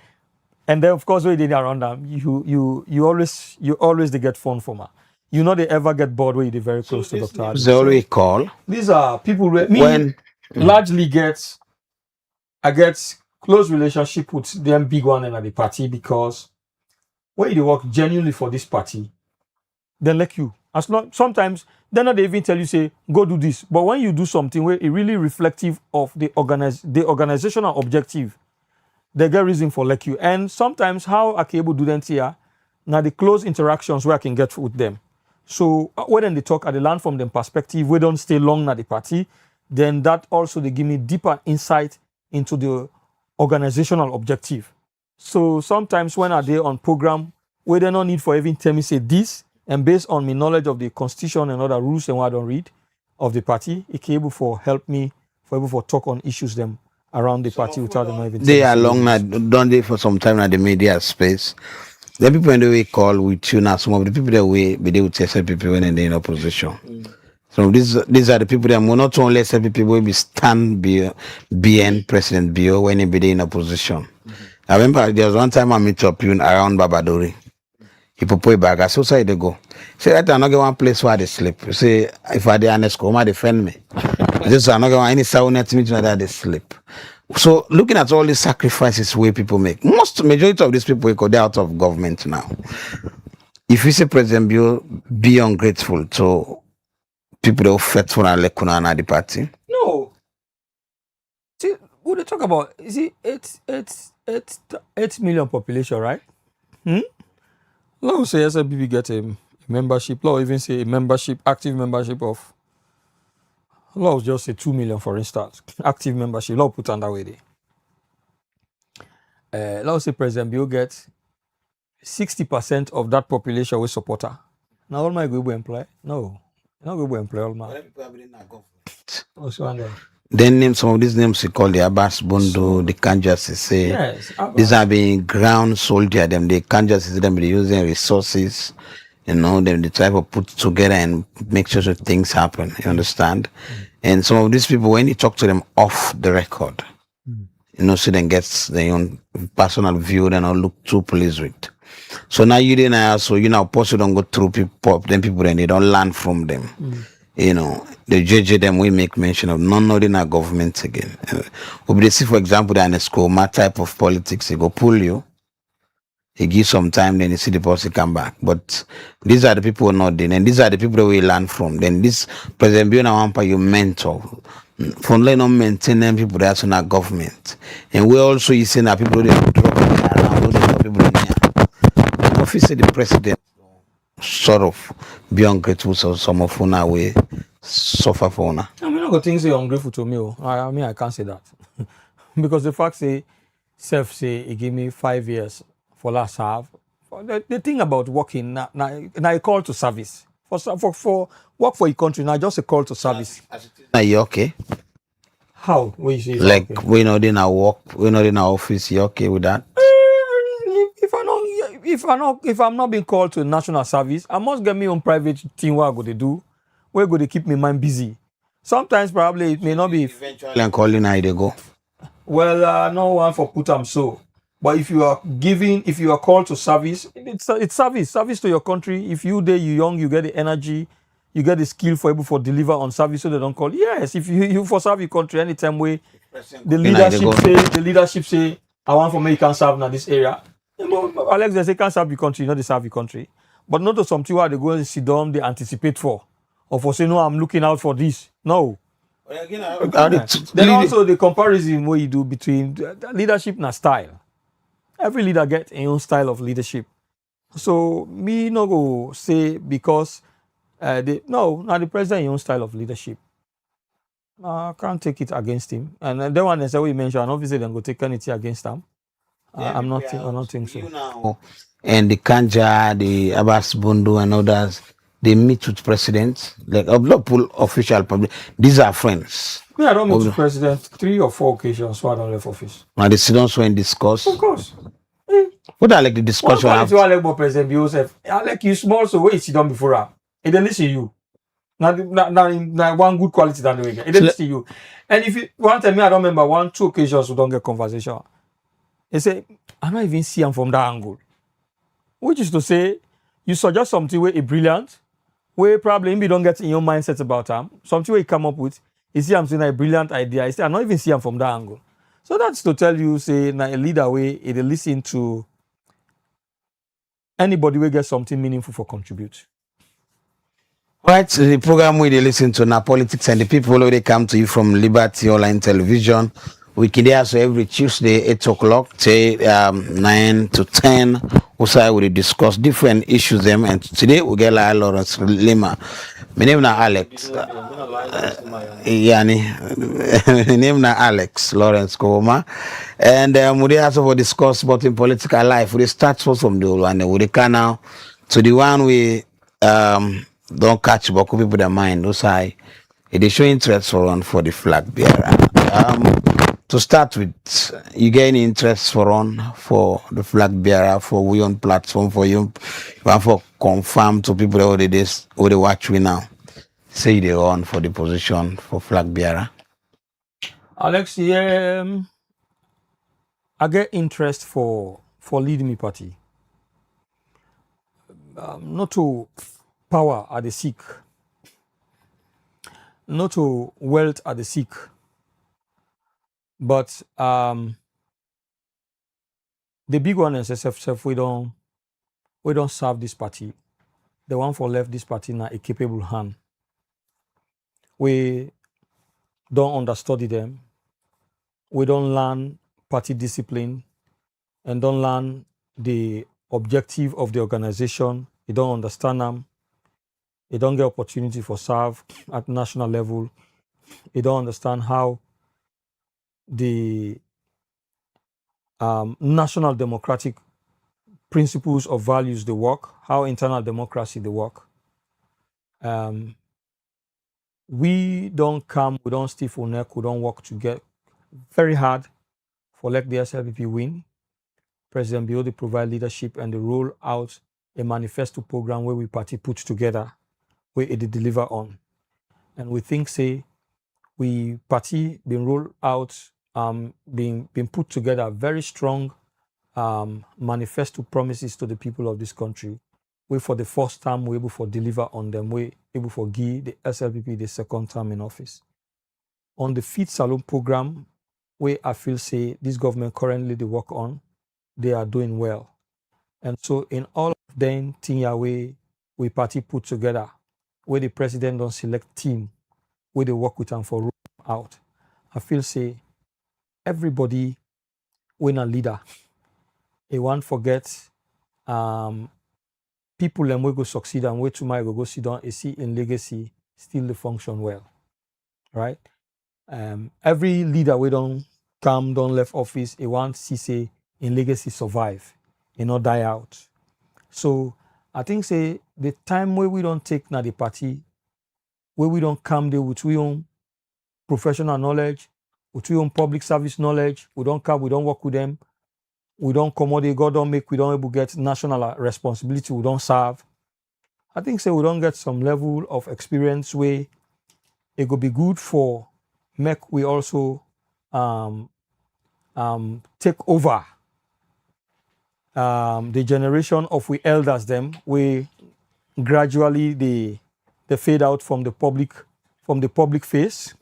[SPEAKER 6] and then of course when they around them, you always they get phone from her. You know they ever get bored when you're very close to Dr. Adi.
[SPEAKER 5] They always call.
[SPEAKER 6] These are people who largely I get close relationship with them big one in the party because when you work genuinely for this party, they like you. Sometimes they not even tell you say go do this, but when you do something where it really reflective of the organizational objective, they get reason for like you. And sometimes how I can able to do that here, now the close interactions where I can get with them. So when they talk, I learn from them perspective. We don't stay long at the party. Then that also they give me deeper insight into the organizational objective. So sometimes when I they on program, we don't need for even tell me say this, and based on my knowledge of the constitution and other rules and what I don't read of the party, it can able for help me for able for talk on issues them around the party without them even.
[SPEAKER 5] They are long now, don't they for some time at the media space. The people in the way call with you now, some of the people that we be able to people when they're in opposition. So these are the people that will not only SLPP will be stand BN President Bio when he be in opposition. I remember there was one time I meet up around Babadori. He put back. I saw where they go. Say that I not get one place where they sleep. Say if I dey honest, come defend me. This I not get any sound to me that they sleep. So looking at all these sacrifices where people make, majority of these people go out of government now. If you say President Bill be ungrateful to people that fight for the party.
[SPEAKER 6] No. See, what they talk about, you see, 8 million population, right? Let's say SLBB get a membership, law even say a membership, active membership of, let's just say 2 million, for instance, active membership, law put on that way there. Let's say President Bill gets 60% of that population with supporter. Now all my good employ? No. Not good employ all my. What's one there?
[SPEAKER 5] Then name some of these names we call the Abbas Bondo, the Kanjas say.
[SPEAKER 6] Yes,
[SPEAKER 5] These are being ground soldier, them the Kanjas them they using resources, them they try to put together and make sure that things happen. You understand? And some of these people, when you talk to them off the record, so then gets their own personal view, then not look too pleased with. So now you didn't also, possibly don't go through people, then they don't learn from them. The JJ them we make mention of non-ordinary government again. We see, for example, that in a school, my type of politics, they go pull you, he give some time, then you see the policy come back. But these are the people who are not there, and these are the people that we learn from. Then this President Biona Wampa, you mentor. For not maintain them people that's in our government. And we also you see that people that drop around, those people in here. Obviously the president sort of be ungrateful, so some of una we suffer for una.
[SPEAKER 6] I mean, I got things say ungrateful to me. I mean, I can't say that because the fact say, self say he give me 5 years for last half. The thing about working now a call to service for work for your country now just a call to service.
[SPEAKER 5] Are you okay?
[SPEAKER 6] How? What you say?
[SPEAKER 5] Like
[SPEAKER 6] okay?
[SPEAKER 5] we're not in our work, we're not in our office. You okay with that?
[SPEAKER 6] If I'm not being called to national service, I must get me own private thing what I go to do. Where go to keep my mind busy. Sometimes probably it may not be
[SPEAKER 5] Eventually and calling how they go.
[SPEAKER 6] Well, no one for put them so. But if you are called to service, it's service to your country. If you you're young, you get the energy, you get the skill for able for deliver on service, so they don't call. Yes, if you for serve your country anytime way, the leadership say, I want for me you can serve in this area. Alex, they say can't serve your country, not they serve your country. But not to something where they go and sit down, they anticipate for, or for say no, I'm looking out for this. No. Then also the comparison what you do between leadership and style. Every leader gets a own style of leadership. So me no go say because now the president your own style of leadership. I can't take it against him. And the one that we mentioned, obviously then go take anything against him. I'm not think so.
[SPEAKER 5] And the Kanja, the Abbas Bundu and others, they meet with presidents, like not pull official public. These are friends.
[SPEAKER 6] I don't meet with president 3 or 4 occasions so I don't left office.
[SPEAKER 5] Now the students when discuss.
[SPEAKER 6] Of course.
[SPEAKER 5] What I like the discussion.
[SPEAKER 6] I like about President Joseph. I like you small so wait sit down before her. He don't listen to you. Now one good quality than the way. He don't listen to you. And if you one time I don't remember 1-2 occasions we don't get conversation. He say, I don't even see him from that angle. Which is to say, you suggest something where a brilliant, where probably maybe don't get in your mindset about him. Something where you come up with, you see I'm saying a brilliant idea. I say, I don't even see him from that angle. So that's to tell you, say, now a leader way, it listen to anybody will get something meaningful for contribute.
[SPEAKER 5] Right, the program we listen to now politics and the people already come to you from Liberty Online Television. We can hear so every Tuesday 8 o'clock till 9 to 10. Also, we discuss different issues them, and today we get Lawrence Lima. My name is Alex. My name is Alex Lawrence Koma, and we also for discuss about in political life. We start from the old one, we can now to the one we don't catch but people their mind. Also, they show interest for the flag bearer. To start with, you gain interest for the flag bearer for we on platform for you for confirm to people that they watch we now. Say they on for the position for flag bearer.
[SPEAKER 6] Alex, I get interest for leading me party. Not to power at the seek, not to wealth at the seek. But the big one is SFSF, we don't serve this party. The one for left this party now a capable hand. We don't understudy them. We don't learn party discipline and don't learn the objective of the organization. You don't understand them. You don't get opportunity for serve at national level. You don't understand how the national democratic principles of values they work, how internal democracy they work. We don't come, we don't stiff our neck, we don't work together very hard for let the SLPP win. President Biode provide leadership and they roll out a manifesto program where we party put together, where it deliver on. And we think say we party been rolled out, being put together very strong manifesto promises to the people of this country. We for the first time we able for deliver on them. We able for give the SLPP the second term in office. On the Feed Salon program, where I feel say this government currently they work on, they are doing well. And so in all of them thing we party put together, where the president don't select team, where they work with them for roll out. I feel say everybody when a leader, they won't forget people and we go succeed and wait tomorrow go sit down and see in legacy still function well. Right? Every leader we don't come, don't left office, they want to see say in legacy survive, not die out. So I think say the time where we don't take now the party, where we don't come there with we own professional knowledge, with we own public service knowledge, we don't come, we don't work with them, we don't commodity, God don't make, we don't able get national responsibility, we don't serve. I think say we don't get some level of experience where it could be good for make we also take over the generation of we elders them, we gradually they fade out from the public face.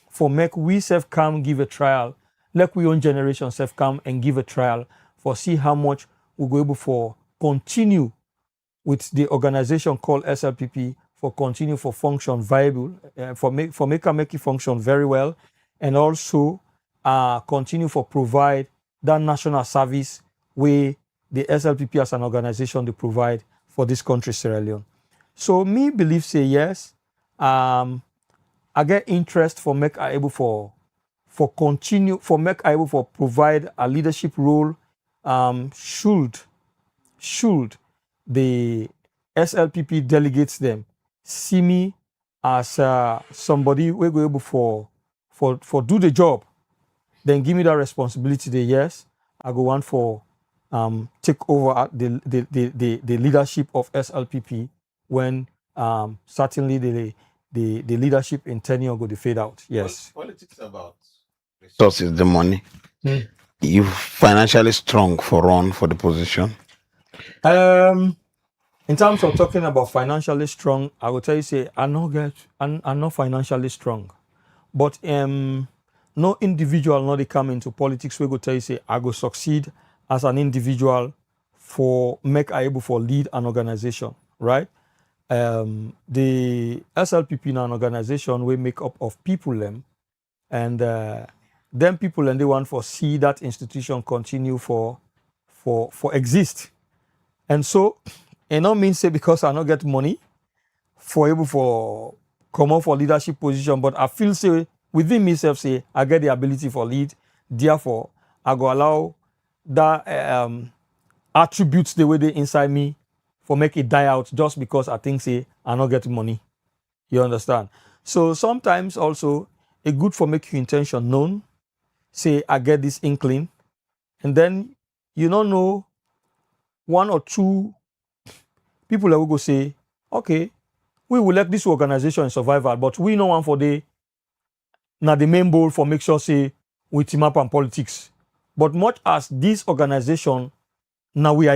[SPEAKER 6] For make we self come give a trial, like we own generation self come and give a trial for see how much we go able for continue with the organization called SLPP for continue for function viable, for make it function very well, and also continue for provide that national service where the SLPP as an organization they provide for this country, Sierra Leone. So me believe say yes. I get interest for make I able for continue for make I able for provide a leadership role. Should the SLPP delegates them see me as somebody we go able for do the job, then give me that responsibility. The yes, I go want for take over the leadership of SLPP when certainly the leadership in tenure go to fade out. Yes.
[SPEAKER 5] Politics about resources, the money. You financially strong for run for the position?
[SPEAKER 6] In terms of talking about financially strong, I will tell you say I'm not financially strong. But no individual not they come into politics we go tell you say I go succeed as an individual for make I able for lead an organization, right? The SLPP is an organization we make up of people them, and them people and they want for see that institution continue for exist. And so it not mean say because I not get money for able for come up for leadership position, but I feel say within myself say I get the ability for lead, therefore I go allow that attributes the way they inside me for make it die out just because I think say I not get money. You understand? So sometimes also it good for make your intention known. Say I get this inkling, and then you don't know one or two people that will go say, okay, we will let this organization in survival, but we know one for the main goal for make sure say we team up on politics. But much as this organization now we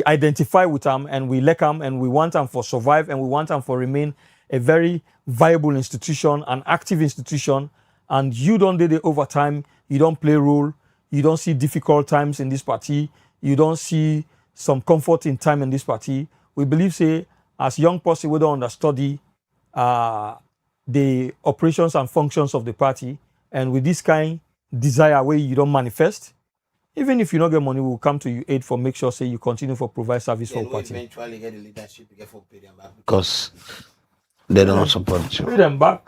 [SPEAKER 6] identify with them and we like them and we want them for survive and we want them for remain a very viable institution, an active institution. and you don't do the overtime, you don't play role, you don't see difficult times in this party, you don't see some comfort in time in this party. We believe, say, as young person, we don't understudy the operations and functions of the party, and with this kind desire where you don't manifest, even if you don't get money, we'll come to you aid for make sure say you continue for provide service for party.
[SPEAKER 5] Eventually get the leadership, you get for pay them back because they don't support you.
[SPEAKER 6] Pay them back.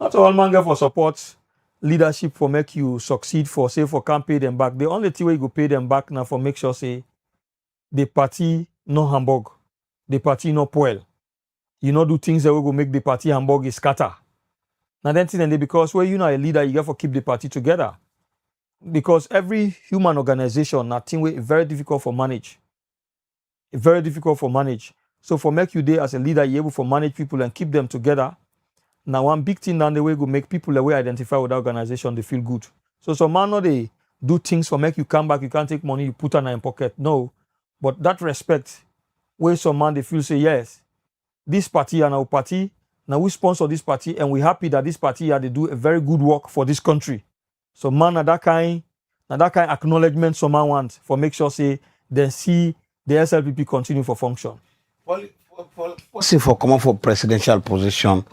[SPEAKER 6] Not all man get for support leadership for make you succeed for say for can't pay them back. The only thing way you go pay them back now for make sure say the party no Hamburg, the party no poil. You know do things that will go make the party Hamburg is scatter. Now then thing because where you know a leader, you got to keep the party together. Because every human organization, nothing way very difficult for manage. Very difficult for manage. So for make you there as a leader, you able to manage people and keep them together. Now one big thing down the way go make people the way identify with the organization, they feel good. So some man no they do things for make you come back, you can't take money, you put on in pocket. No. But that respect, where some man they feel say yes, this party and our party, now we sponsor this party and we're happy that this party they do a very good work for this country. So man that kind acknowledgement some man want for make sure say they see the SLPP continue for function.
[SPEAKER 5] Policy for come for presidential position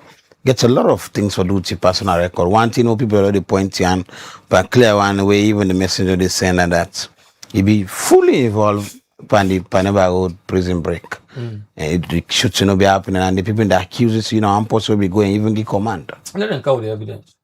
[SPEAKER 5] gets a lot of things for duty personal record. One thing people already point and but clear one way even the messenger they send and that he be fully involved in the Panama Road prison break. And it should not be happening and the people that accuse you know I'm possibly going even give command.
[SPEAKER 6] Let them count the evidence.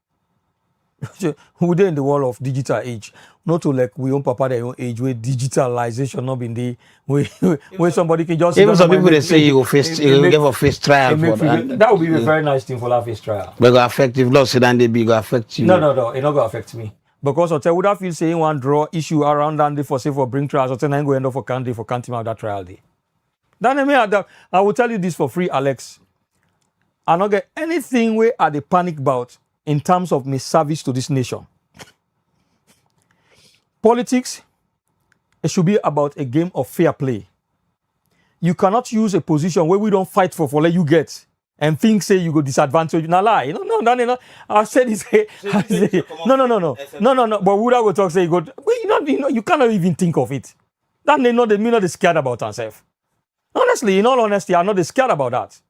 [SPEAKER 6] We're in the world of digital age, not to like we own papa their own age where digitalization not been the where somebody can just
[SPEAKER 5] even some people they say you go face you give a face trial for that.
[SPEAKER 6] That would be a very nice thing for that face trial.
[SPEAKER 5] But go affect if law say then they be go affect you.
[SPEAKER 6] No, it not gonna affect me. Because I would have feel saying one draw issue around and they for say for bring trials, so then go end up for counting out that trial day. Then I will tell you this for free, Alex. I not get anything where at the panic bout in terms of my service to this nation. Politics, it should be about a game of fair play. You cannot use a position where we don't fight for let you get and think say you go disadvantage. Now lie. No. I said this. No. But would I go talk say you go? You cannot even think of it. That they know they scared about themselves. Honestly, in all honesty, I'm not scared about that.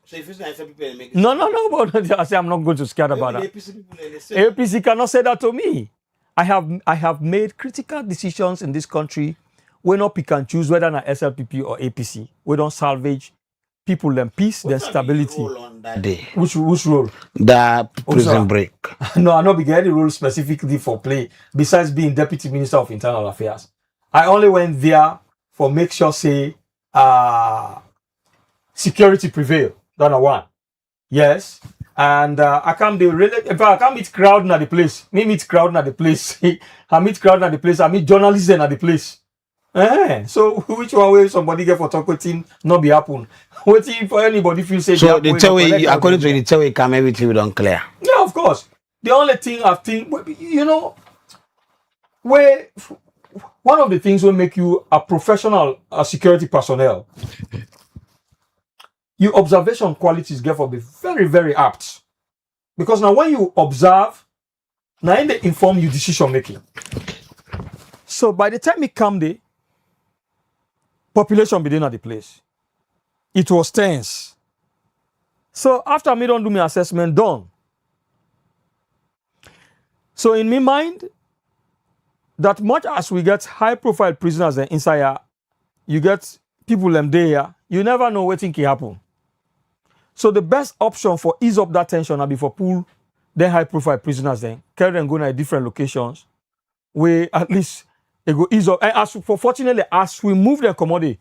[SPEAKER 5] So if it's not people make it
[SPEAKER 6] No, but I say I'm not going to scare about that. APC cannot say that to me. I have made critical decisions in this country. We not pick and choose whether not SLPP or APC. We don't salvage people them peace, their stability.
[SPEAKER 5] Role on that day?
[SPEAKER 6] Which role?
[SPEAKER 5] The prison break.
[SPEAKER 6] No, I'm not being any role specifically for play. Besides being Deputy Minister of Internal Affairs, I only went there for make sure say security prevail. That's one. Yes. And I can't be really, in fact, I can't meet crowd at the place. Me meet crowd at the place. I meet crowd at the place. I meet journalists at the place. So which one way somebody get for talking not be happen? Waiting for anybody feel say.
[SPEAKER 5] So the tell way according to the tell way come everything we don't clear.
[SPEAKER 6] Yeah, of course. The only thing I think, where one of the things will make you a professional security personnel. Your observation qualities therefore be very, very apt. Because now when you observe, now they inform you decision making. So by the time it come there, population be at the place. It was tense. So after me don't do my assessment, done. So in my mind, that much as we get high profile prisoners inside here, you get people them there, you never know what think can happen. So the best option for ease up that tension will be for pull the high profile prisoners then, carry them go to different locations where at least they go ease up. And fortunately, as we move the commodity,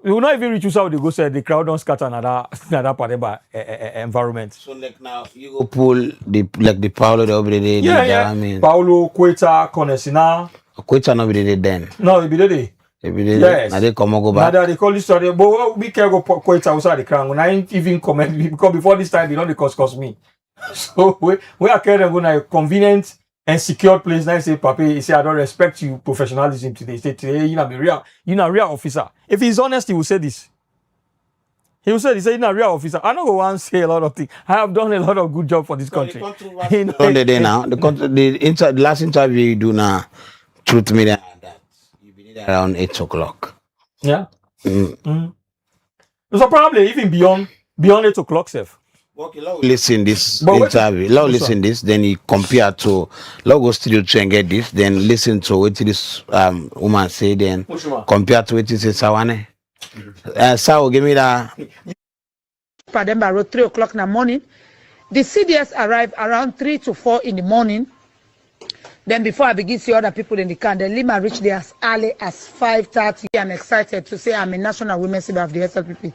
[SPEAKER 6] we will not even reach out they go say the crowd don't scatter another part of the environment.
[SPEAKER 5] So like now you go pull the Paulo the over there.
[SPEAKER 6] Yeah.
[SPEAKER 5] I mean
[SPEAKER 6] Paulo, Queta, Conesina.
[SPEAKER 5] Queta no be there then.
[SPEAKER 6] No, it be there.
[SPEAKER 5] Yes. Now they come go back.
[SPEAKER 6] Now they call this story, but we can't go Queta outside the crown. When I ain't even comment because before this time they don't cost me. So we are carrying going to a convenient and secure place. Now say, Papi, he say I don't respect you professionalism today. He say today you're a real officer. If he's honest, he will say this. He said, in a real officer. I don't go and say a lot of things. I have done a lot of good job for this country.
[SPEAKER 5] On the day now, the last interview you do now, Truth Media, that you be there around 8 o'clock.
[SPEAKER 6] Yeah. So probably even beyond 8 o'clock, Seth.
[SPEAKER 5] Okay, listen this interview. Listen this, then you compare to go studio to and get this, then listen to what this woman say, then compare to what it says Sawane. So give me that.
[SPEAKER 7] Pademba Road 3 o'clock in the morning. The CDS arrived around 3 to 4 in the morning. Then before I begin to see other people in the car, then Lima reached there as early as 5:30. I'm excited to say I'm a national women's leader of the SLPP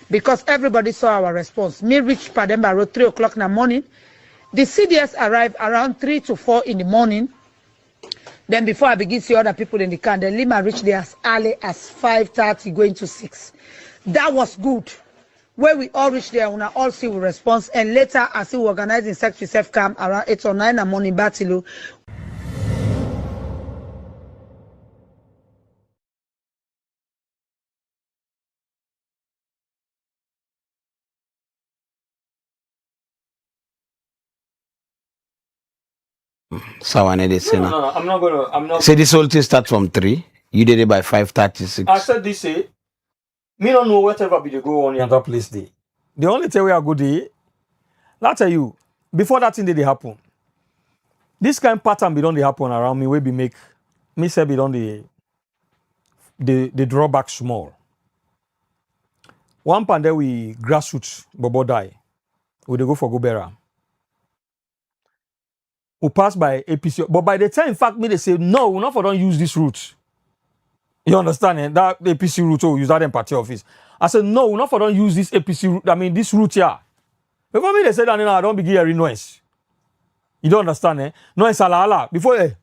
[SPEAKER 7] because everybody saw our response. Me reached Pademba Road 3 o'clock in the morning. The CDS arrived around 3 to 4 in the morning. Then before I begin to see other people in the car, then Lima reached there as early as 5:30 going to 6. That was good. Where we all reached there, we all see we response. And later, as we organized in Secretary Self Camp around 8 or 9 in the morning, Batilu.
[SPEAKER 5] Sawane, they say now.
[SPEAKER 6] No, I'm not.
[SPEAKER 5] Say this whole thing start from 3. You did it by 5:36.
[SPEAKER 6] I said this, me don't know whatever be the go on in that place day. The only thing we are good day, I tell you, before that thing did happen, this kind of pattern be don't they happen around me, where be make me say be don't the drawback small. One pande we grassroots bobo die, we dey go for Gobera. We pass by APC, but by the time, in fact, me they say no, we not for don't use this route. You understand? Eh? That APC route, we use that in party office. I said no, we not for don't use this APC route. I mean this route here. Before me they said that I don't begin hearing noise. You don't understand? Eh? Noise ala. Before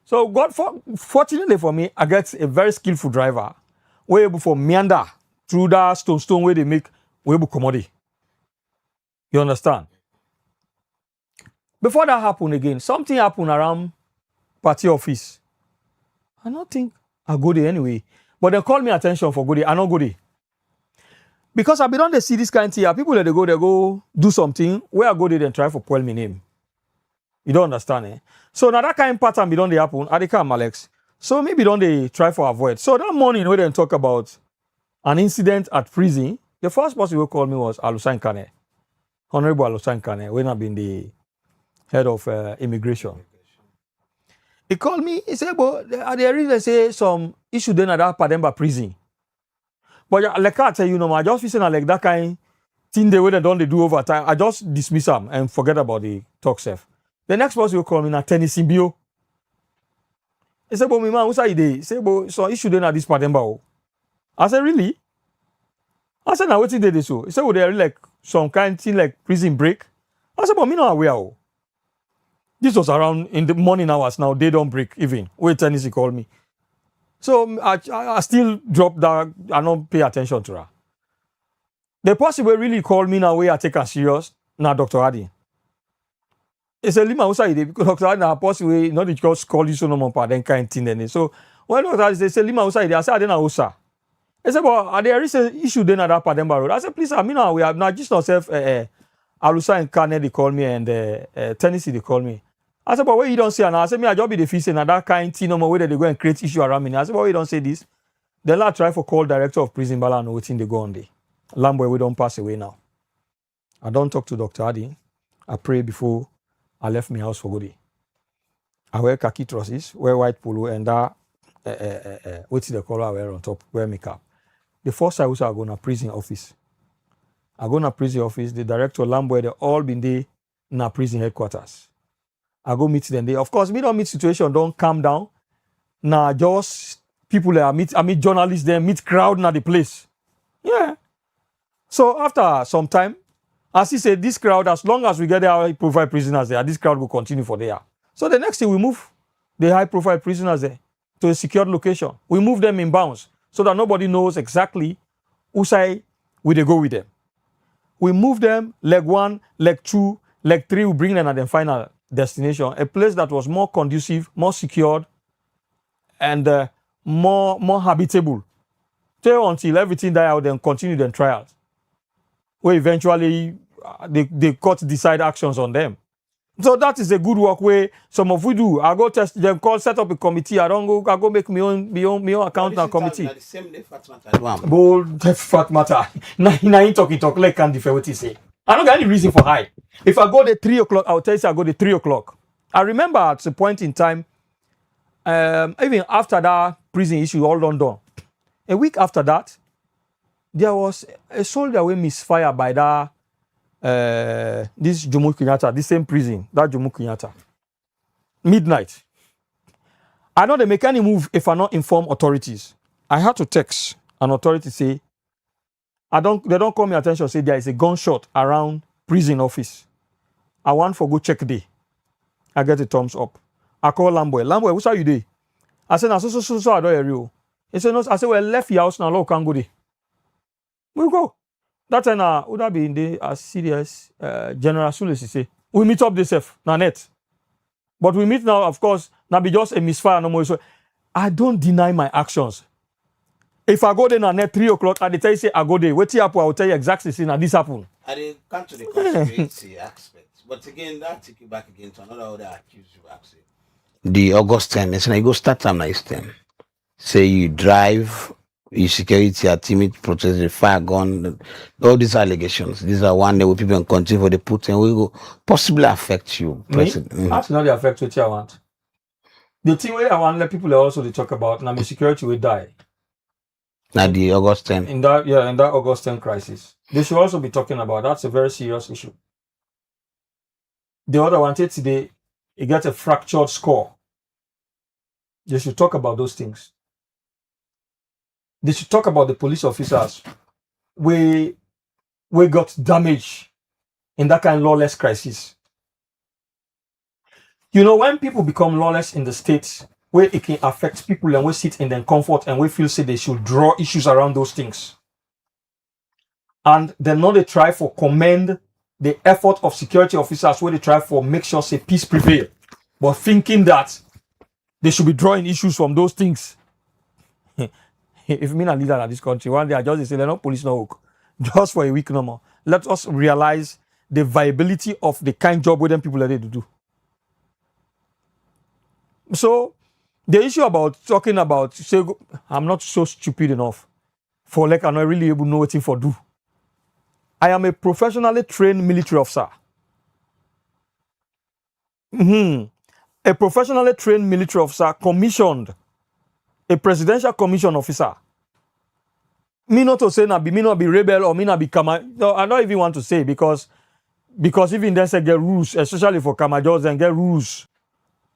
[SPEAKER 6] so God fortunately for me, I get a very skillful driver. We able for meander through that stone where they make we able commodity. You understand? Before that happened again, something happened around party office. I don't think I go there anyway. But they call me attention for go there. I don't go there. Because I be don't they see this kind of thing. People that they go do something. Where I go there and try for spoil my name. You don't understand, eh? So now that kind of pattern be don't they happen. I come, Alex. So maybe don't they try for avoid. So that morning when they talk about an incident at prison, the first person who called me was Alusan Kane. Honorable Alusan Kane, when I've been the head of immigration. He called me, he said, but there is say some issue then at that Pademba prison. But like I tell you, I just feel like that kind thing the way they don't do over time, I just dismiss them and forget about the talk self. The next person will call me na Tennessee Bio. He said, but my man, what's that idea? He said, but some issue then at this Pademba. I said, really? I said, now what did they so? He said, well, they're like some kind of thing like prison break. I said, but me not aware. This was around in the morning hours now. They don't break even. Wait, Tennessee called me. So I still drop that. I don't pay attention to her. The person will really call me now where I take her serious. Now, Dr. Hadi. He said, Lima, what's that? Because Dr. Hadi now person will not just call you so no more then kind of thing. So when Dr. Hadi said, Lima, what's that? I said, I didn't know, He said, but there is an issue then at that Pademba Road. I said, please, I mean, we have not just yourself. Alusa and Kane, they call me, and Tennessee, they call me. I said, but why you don't say, and I said, me, I just be the face and that kind of thing, no more way that they go and create issue around me. I said, but why you don't say this? Then I try for call director of prison Bala and waiting they go on there. Lamboy, we don't pass away now. I don't talk to Dr. Adi. I pray before I left my house for good day. I wear khaki trousers, wear white polo, and that, what's the color I wear on top, wear makeup. The first time I go to prison office. I go to prison office, the director, Lamboy, they all been there in prison headquarters. I go meet them there. Of course, me don't meet situation, don't calm down. Nah, just people there, I meet journalists there, meet crowd in the place. Yeah. So after some time, as he said, this crowd, as long as we get the high-profile prisoners there, this crowd will continue for there. So the next thing, we move the high-profile prisoners there to a secured location. We move them in bounds so that nobody knows exactly whose side we they go with them. We move them, leg 1, leg 2, leg 3, we bring them at the final destination, a place that was more conducive, more secured, and more habitable. Till until everything die out, then continue the trials. where eventually the court decide actions on them. So that is a good work where some of we do. I go test them, set up a committee. I go make my own account and committee.
[SPEAKER 5] The same day Fatmata.
[SPEAKER 6] But fat matter. Now talk like can't defend what he say. I don't got any reason for high. If I go to 3 o'clock, I'll tell you I go to 3 o'clock. I remember at a point in time, even after that prison issue all done, a week after that, there was a soldier who misfired by that this Jomo Kenyatta, this same prison, that Jomo Kenyatta. Midnight. I know they make any move if I not inform authorities. I had to text an authority say, they don't call me attention, say there is a gunshot around prison office. I want for go check day. I get a thumbs up. I call Lamboy. Lamboy, what's how you day? I said, no, so I don't hear you. He said, no, I said, well, left your house now, look, can't go there. We go. That time, would that be in the serious General Sulis, say, we meet up this na net. But we meet now, of course, now be just a misfire no more. So I don't deny my actions. If I go there na net 3 o'clock, I tell you say I go there. Wait till I will tell you exactly see now this happen.
[SPEAKER 5] I didn't come to the conspiracy aspect. But again, that take you back again to another accused you actually. The August 10, it's like you go start time nice 10. Say you drive, you security, a timid protest, the fire gun, all these allegations. These are one day where people can continue for the put and we will possibly affect you.
[SPEAKER 6] That's not the affect what I want. The thing where I want to let people also to talk about now, my security will die.
[SPEAKER 5] Now the August 10.
[SPEAKER 6] In that August 10 crisis. They should also be talking about that's a very serious issue. The other one today, it gets a fractured score. They should talk about those things. They should talk about the police officers we got damage in that kind of lawless crisis. You know, when people become lawless in the states, where it can affect people and we sit in their comfort and we feel say they should draw issues around those things. And then now they try for commend the effort of security officers where they try for make sure say peace prevail. But thinking that they should be drawing issues from those things. If me not leader in this country, one day I just say they're not police no work. Just for a week no more. Let us realize the viability of the kind job where them people are there to do. So the issue about talking about say I'm not so stupid enough for like I'm not really able to know what for do. I am a professionally trained military officer. A professionally trained military officer commissioned, a presidential commission officer. Me not to say me not be rebel or me not be Kama. No, I don't even want to say because even then say get rules, especially for Kamajos and get rules.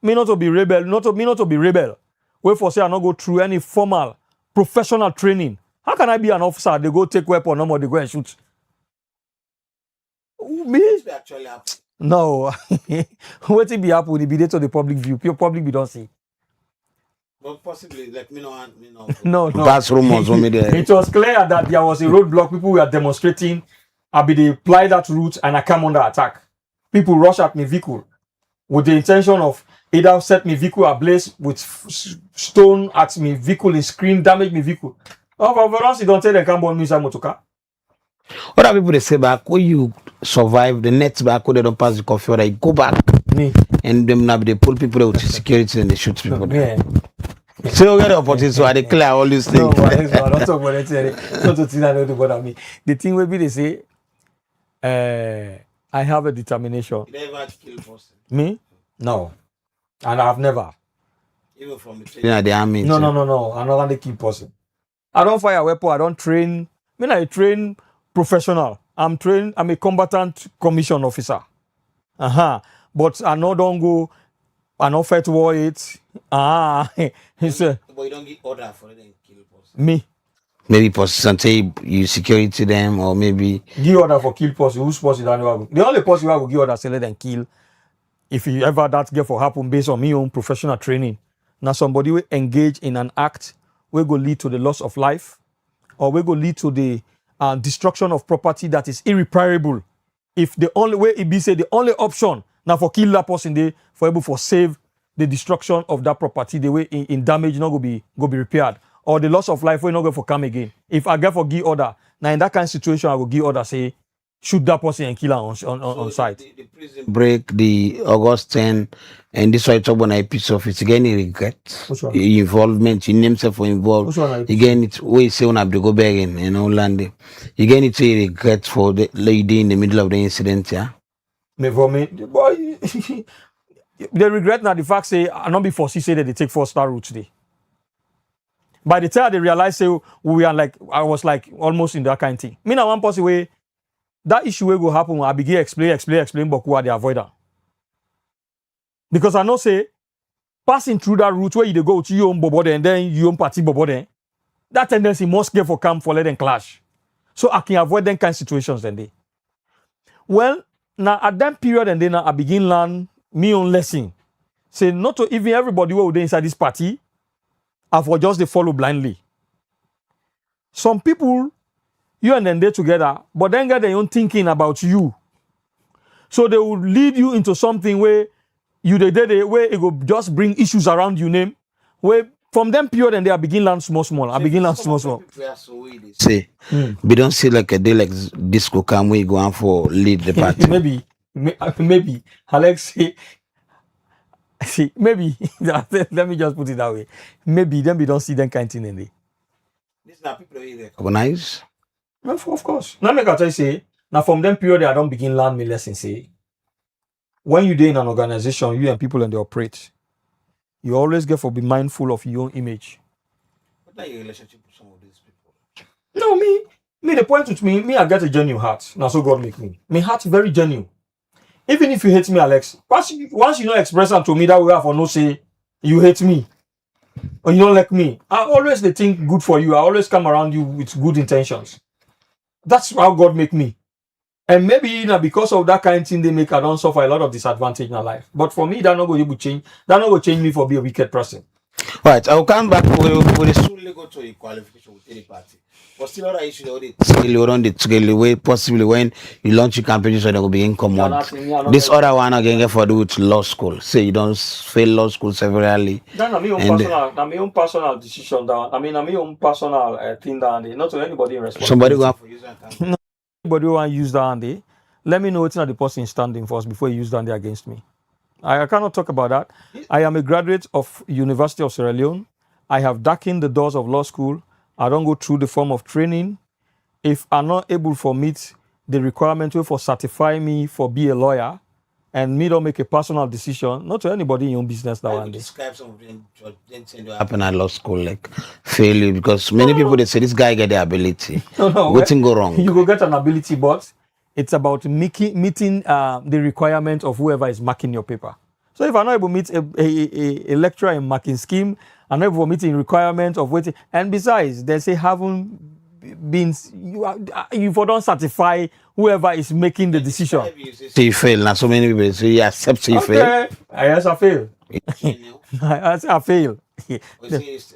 [SPEAKER 6] Me not to be rebel, not to be rebel. Wait for say I not go through any formal professional training. How can I be an officer? They go take weapon, no more they go and shoot. Me?
[SPEAKER 5] Actually happen.
[SPEAKER 6] No. What it be happen? It be there to the public view. Pure public we don't see.
[SPEAKER 5] But possibly like me no.
[SPEAKER 6] No.
[SPEAKER 5] That's rumors for me there.
[SPEAKER 6] It was clear that there was a roadblock. People were demonstrating. They apply that route and I come under attack. People rush at my vehicle with the intention of either set my vehicle ablaze with stone at my vehicle and screen damage my vehicle. For us, you don't tell them come on me inside motorcar.
[SPEAKER 5] Other people they say back when you survive the nets back when they don't pass the coffee or they go back.
[SPEAKER 6] Me.
[SPEAKER 5] And them now they pull people out to security and they shoot people.
[SPEAKER 6] Yeah.
[SPEAKER 5] So you get the opportunity so I declare all these things.
[SPEAKER 6] No, I don't talk about it. Not to think I don't bother me. The thing will be they say I have a determination.
[SPEAKER 5] You never kill person.
[SPEAKER 6] Me? No. And I've never.
[SPEAKER 5] Even from the training at the army.
[SPEAKER 6] No. I'm not gonna kill person. I don't fire a weapon, I don't train. I train professional. I'm a combatant commission officer. But I no don't go, I no fight war it.
[SPEAKER 5] But you don't get order for them to kill person.
[SPEAKER 6] Me.
[SPEAKER 5] Maybe person say you security them or maybe
[SPEAKER 6] give order for kill person. Who's person that go? The only person who will give order say let them kill. If you ever that get for happen based on me own professional training. Now somebody will engage in an act will go lead to the loss of life or will go lead to the destruction of property that is irreparable. If the only way it be say the only option now for kill that person they for able for save the destruction of that property the way in damage not go be repaired or the loss of life will not go for come again. If I get for give order now in that kind of situation I will give order say shoot that person and kill her on site.
[SPEAKER 5] The prison break, the August 10, and this why talk about a piece of it. Again, he regret involvement. He names himself for involved. Again, it's we say on Abdi go back in Holland. Again, it's a regret for the lady in the middle of the incident. Yeah.
[SPEAKER 6] Me for me, boy. They regret now the fact say I not before she say that they take 4-star route today. By the time they realize say we are like I was like almost in that kind of thing. Me now one person way that issue will go happen when I begin explain, but who are they avoider? Because I know say passing through that route where you go to your own bobo and then your own party bobo then, that tendency must get for come for let them clash. So I can avoid them kind of situations then they. Well, now at that period and then I begin learn me own lesson. Say not to even everybody who inside this party, I for just they follow blindly. Some people, you and them they together, but then get their own thinking about you. So they will lead you into something where you where it will just bring issues around your name. Where from them period and they begin learn small. I begin learn small.
[SPEAKER 5] Say, we don't see like a day like disco come where you go on for lead the party.
[SPEAKER 6] maybe Alex see maybe let me just put it that way. Maybe then we don't see them kind of thing in there.
[SPEAKER 5] These are people who recognize.
[SPEAKER 6] Of course. Now make I tell you say now from them period I don't begin learn me lesson say. When you're in an organization, you and people and they operate, you always get to be mindful of your own image.
[SPEAKER 5] What are your relationship with some of these people?
[SPEAKER 6] No, me the point with me, I get a genuine heart. Now so God make me. My heart very genuine. Even if you hate me, Alex, once you not express that to me that way for no say you hate me or you don't like me, I always they think good for you. I always come around you with good intentions. That's how God make me. And maybe because of that kind of thing they make I don't suffer a lot of disadvantage in my life. But for me, that not going to change. That not going to change me for be a wicked person.
[SPEAKER 5] Right, I'll come back with soon go to a qualification with any party. But still other issue the way possibly when you launch your campaign so they will begin common. This other one again get for do with law school. Say you don't fail law school severally.
[SPEAKER 6] That's my own personal decision down. I mean my own personal thing down. Not to anybody in responsibility.
[SPEAKER 5] Somebody go for use that.
[SPEAKER 6] Anybody who want to use that and they let me know what's not the person standing first before you use that against me. I cannot talk about that. I am a graduate of University of Sierra Leone. I have darkened the doors of law school. I don't go through the form of training. If I'm not able to meet the requirement for certify me for be a lawyer and me don't make a personal decision, not to anybody in your own business that one day.
[SPEAKER 5] Describe some of them happen at law school, like failure, because many people they say this guy get the ability. What thing go wrong?
[SPEAKER 6] You go get an ability, but it's about meeting the requirement of whoever is marking your paper. So if I'm not able to meet a lecturer in marking scheme, I'm not able to meet the requirement of waiting. And besides, they say haven't been you don't certify whoever is making the decision.
[SPEAKER 5] So you fail. Now so many people say you accept you fail.
[SPEAKER 6] Yes, I fail. I fail. When it's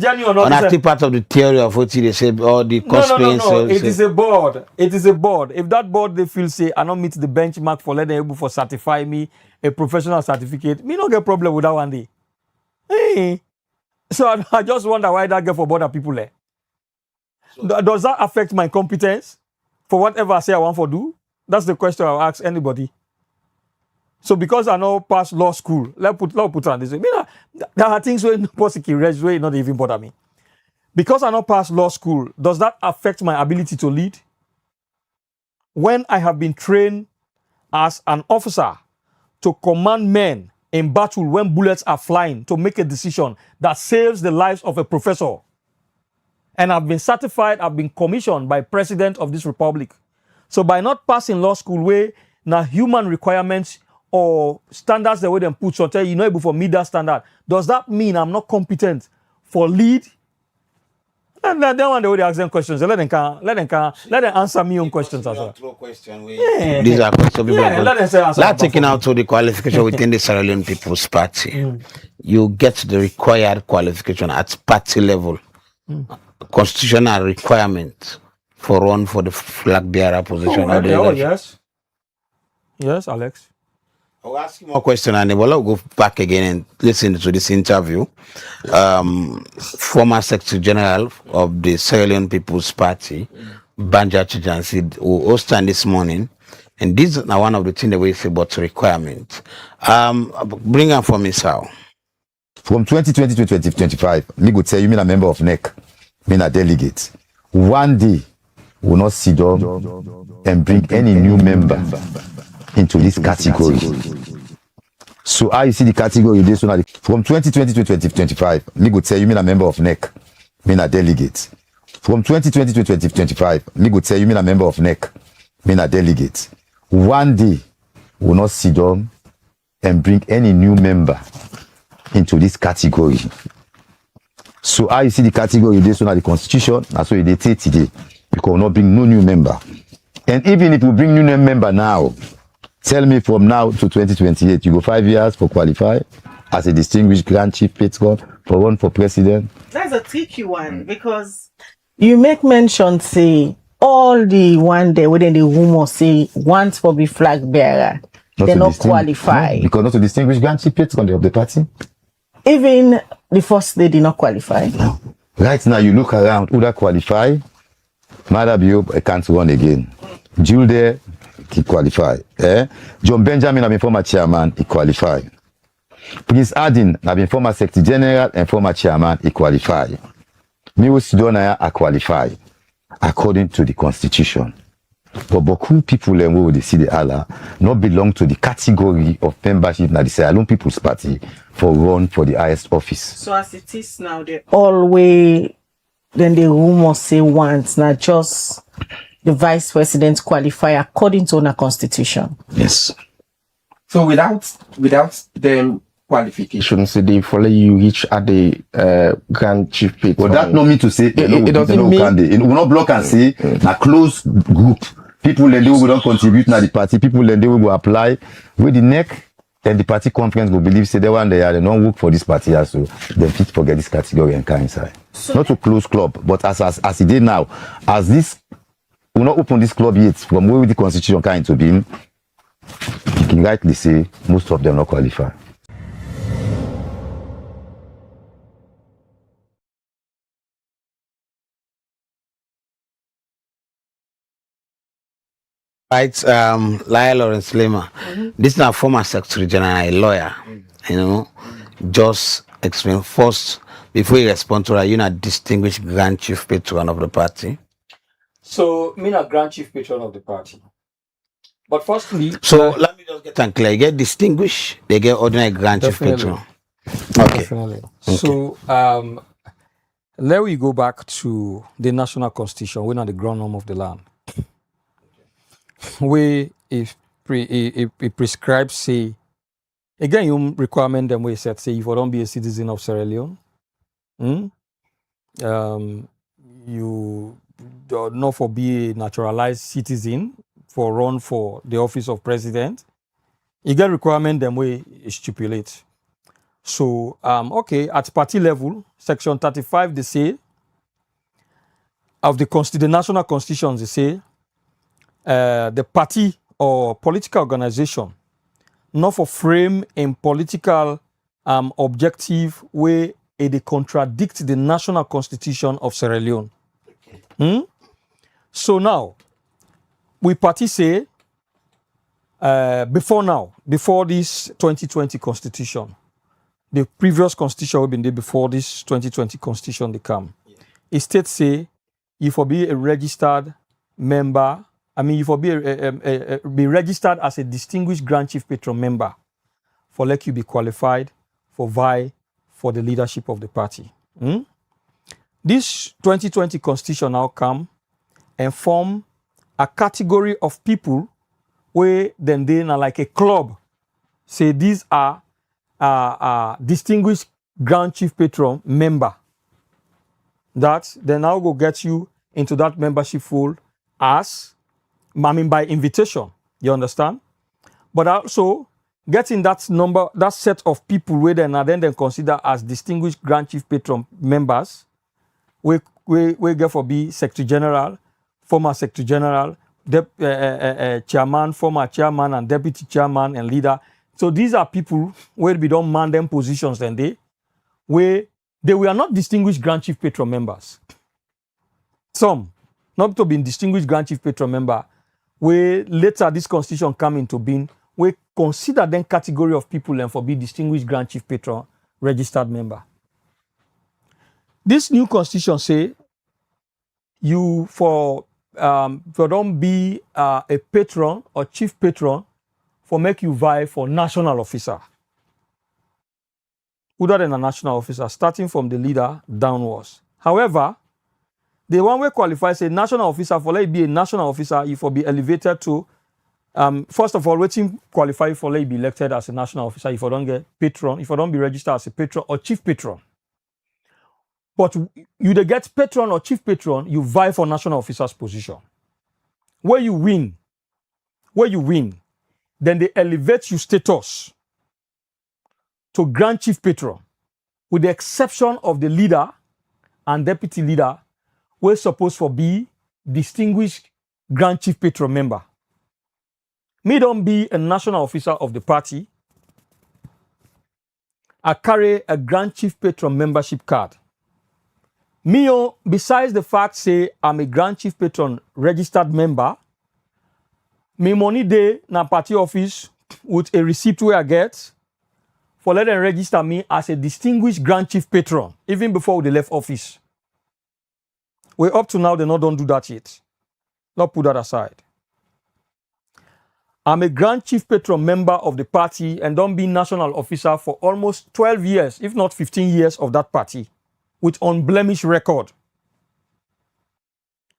[SPEAKER 6] genuine,
[SPEAKER 5] an active part of the theory of what they say, or the constraints.
[SPEAKER 6] No. It is a board. It is a board. If that board they feel say I don't meet the benchmark for letting able for certify me a professional certificate, me not get problem with that one day. Hey, so I just wonder why that get for bother people there. Does that affect my competence for whatever I say I want to do? That's the question I'll ask anybody. So because I know past law school, let's put on this way. There are things where where not even bother me. Because I know past law school, does that affect my ability to lead? When I have been trained as an officer to command men in battle when bullets are flying to make a decision that saves the lives of a professor. And I've been certified, I've been commissioned by President of this Republic. So by not passing law school where now human requirements or standards the way they put so tell you not able for meet that standard, does that mean I'm not competent for lead? And then one the way they ask them questions, let them answer me own questions as well.
[SPEAKER 5] These are questions people let's taking out to the qualification within the Sierra Leone People's Party. You get the required qualification at party level. Constitutional requirement for run for the flag bearer position.
[SPEAKER 6] Yes, Alex.
[SPEAKER 5] I'll ask you more question and then we'll go back again and listen to this interview. Former Secretary General of the Sierra Leone People's Party, Banja Chijansi will host this morning. And this is one of the things that we say about requirement. Bring them for me, sir.
[SPEAKER 8] From 2020 to 2025, me go tell you, me a member of NEC, me a delegate. One day, we will not sit down and bring any new member into this category. So how you see the category this one? From 2020 to 2025, me go tell you, me a member of NEC, me a delegate. From 2020 to 2025, me go tell you, me a member of NEC, me a delegate. One day, we will not sit down and bring any new member into this category. So how you see the category this one, the constitution, that's what they take today. Because we will not bring no new member. And even if we bring new member now, tell me from now to 2028, you go 5 years for qualify as a distinguished Grand Chief Patron for run for president.
[SPEAKER 9] That's a tricky one because you make mention, say, all the one day within the rumor say once for be flag bearer, they not qualify.
[SPEAKER 8] No, because not to distinguish Grand Chief Patron of the party.
[SPEAKER 9] Even the first lady not qualify.
[SPEAKER 8] No. Right now, you look around, who that qualify? Mother Biop, I can't run again. Jules there, he qualify. John Benjamin, I've been former chairman, he qualify. Prince Adin, I've been former secretary general and former chairman, he qualify. Miro Sidonaya, I qualify according to the constitution. But beaucoup people who they see the Allah not belong to the category of membership na the Sierra Leone People's Party for run for the highest office.
[SPEAKER 9] So as it is now, they always then the rumor say once, not just the vice president qualify according to our constitution.
[SPEAKER 4] Yes. So without them qualification, so they follow you reach at the Grand Chief Patron.
[SPEAKER 8] Well, that not mean to say
[SPEAKER 4] it doesn't mean
[SPEAKER 8] it will not block and say a close group. People then they will don't contribute to the party. People then they will apply with the neck. Then the party conference will believe say they one they don't work for this party also. Then fit forget this category and come inside. So not to close club, but as it did now, as this will not open this club yet from where the constitution came into being, you can rightly say most of them not qualify.
[SPEAKER 5] Right, Lyle Lawrence Lema. This is a former secretary general, a lawyer. You know, just explain first before you respond to that. You're not distinguished Grand Chief Patron of the party.
[SPEAKER 6] So, me not Grand Chief Patron of the party. But firstly,
[SPEAKER 5] so let me just get that clear. You get distinguished, they get ordinary Grand Chief Patron. Okay.
[SPEAKER 6] Definitely. Okay. So, let we go back to the national constitution. We're not the ground norm of the land. We if prescribes say again you requirement them we said say if you don't be a citizen of Sierra Leone, you do not for be a naturalized citizen for run for the office of president. You get requirement them we stipulate. So okay, at party level, section 35 they say of the national constitution they say. The party or political organization not for frame in political objective where they contradict the national constitution of Sierra Leone. So now, we party say before this 2020 constitution, the previous constitution will be there before this 2020 constitution they come. It states say if you be a registered member. I mean, if you be registered as a distinguished Grand Chief Patron member, for let you be qualified for vie for the leadership of the party. This 2020 constitution now come and form a category of people where then they are like a club. Say these are distinguished Grand Chief Patron member. That they now go get you into that membership fold as by invitation, you understand? But also getting that number, that set of people where then consider as distinguished Grand Chief Patron members, we get for be Secretary General, former Secretary General, chairman, former chairman, and deputy chairman and leader. So these are people where we don't man them positions then where they were not distinguished Grand Chief Patron members. Some not to be distinguished Grand Chief Patron member, where later this constitution come into being, we consider them category of people and for be distinguished Grand Chief Patron registered member. This new constitution say you don't be a patron or chief patron for make you vie for national officer. Other than a national officer, starting from the leader downwards. However, the one way qualifies a national officer for let it be a national officer, if will be elevated to first of all, waiting qualify for let it be elected as a national officer if I don't get patron, if I don't be registered as a patron or chief patron. But you they get patron or chief patron, you vie for national officer's position. Where you win, then they elevate your status to Grand Chief Patron, with the exception of the leader and deputy leader, we're supposed to be distinguished Grand Chief Patron member. Me don't be a national officer of the party. I carry a Grand Chief Patron membership card. Me, besides the fact say I'm a Grand Chief Patron registered member, me money day na party office with a receipt where I get for let them register me as a distinguished Grand Chief Patron, even before they left office. We up to now, they don't do that yet. Not put that aside. I'm a Grand Chief Patron member of the party and don't be national officer for almost 12 years, if not 15 years of that party, with unblemished record.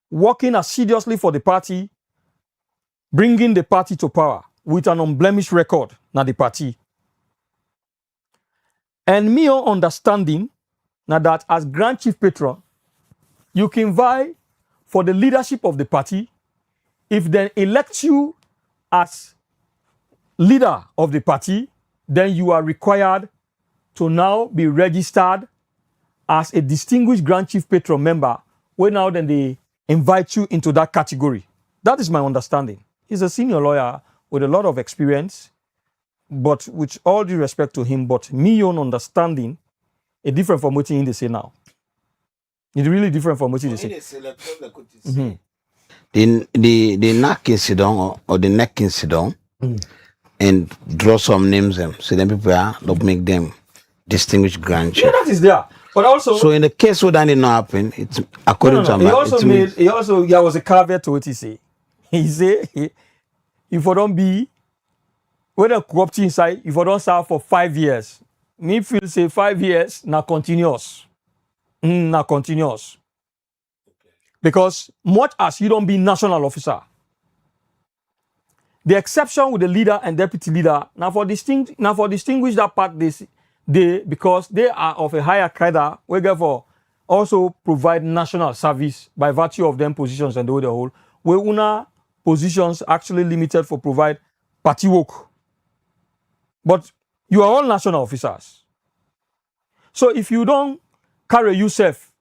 [SPEAKER 6] Working assiduously for the party, bringing the party to power with an unblemished record, na the party. And me understanding now that as Grand Chief Patron, you can vie for the leadership of the party if they elect you as leader of the party, then you are required to now be registered as a distinguished Grand Chief Patron member, where now then they invite you into that category. That is my understanding. He's a senior lawyer with a lot of experience, but with all due respect to him, but me own understanding is different from what they say now. It's really different from what they say.
[SPEAKER 5] The neck incident or the neck incident and draw some names them. So then people don't make them distinguished Grand Chief.
[SPEAKER 6] Yeah, that is there. But also,
[SPEAKER 5] so in the case where that did not happen, it's according to
[SPEAKER 6] there was a caveat to what he say. He say if I don't be when a corrupt inside, if I don't serve for 5 years, me feel say 5 years now continuous. Now continuous. Because much as you don't be national officer, the exception with the leader and deputy leader, now for distinguish that part they because they are of a higher cadre, we therefore also provide national service by virtue of them positions and the whole. We una positions actually limited for provide party work. But you are all national officers. So if you don't carry yourself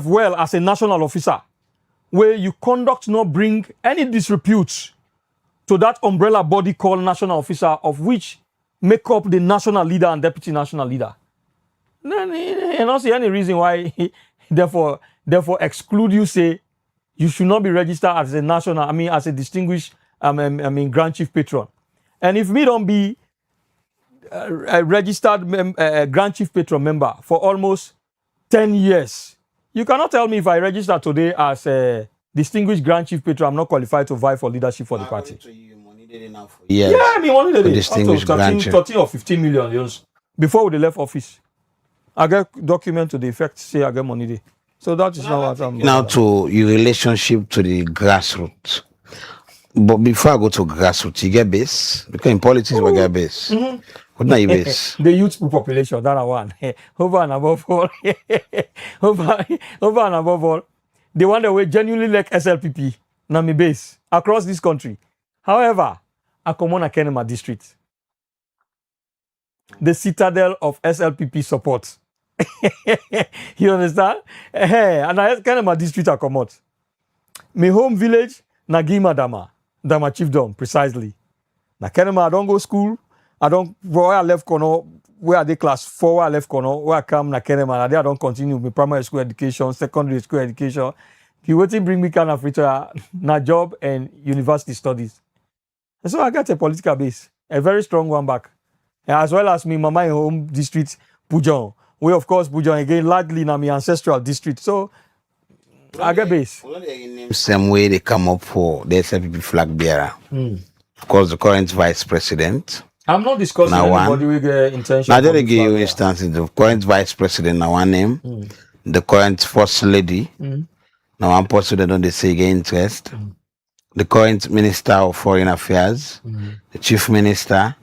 [SPEAKER 6] well as a national officer, where you conduct not bring any disrepute to that umbrella body called national officer, of which make up the national leader and deputy national leader, then I don't see any reason why therefore exclude you, say you should not be registered as a national, as a distinguished Grand Chief Patron. And if me don't be a registered Grand Chief Patron member for almost 10 years, you cannot tell me if I register today as a distinguished Grand Chief Patron, I'm not qualified to vie for leadership for the party.
[SPEAKER 5] Yes.
[SPEAKER 6] Yeah, I mean, money did it.
[SPEAKER 5] Distinguished
[SPEAKER 6] Up to
[SPEAKER 5] Grand
[SPEAKER 6] 13 or 15 million euros before they left office. I get document to the effect say I get money there. So that is not what I'm
[SPEAKER 5] now to your relationship to the grassroots. But before I go to grassroots, you get base? Because in politics we get base.
[SPEAKER 6] Mm-hmm.
[SPEAKER 5] What are you base?
[SPEAKER 6] The youthful population, that are one. Over and above all. over and above all. The one that we genuinely like SLPP, na me base, across this country. However, I come on a Kenema district. The citadel of SLPP support. You understand? And I Kenema district I come out. My home village, Nagima Dama Chiefdom, precisely. Na Kenema I don't go school. I don't, where I left Kono, where I did class 4, where I left Kono, where I come na Keneman, and there I don't continue with primary school education, secondary school education. You waiting bring me kind of future, na job and university studies. And so I got a political base, a very strong one back. And as well as me, mama in home district, Pujon. We of course Pujon again, largely in my ancestral district. So I get base.
[SPEAKER 5] Same way they come up for the SLPP flag bearer. Of course, the current vice president.
[SPEAKER 6] I'm not discussing anybody with intention.
[SPEAKER 5] I don't give you instances. The current vice president, now one name. The current first lady. Now one person they don't say get interest. The current minister of foreign affairs. The chief minister.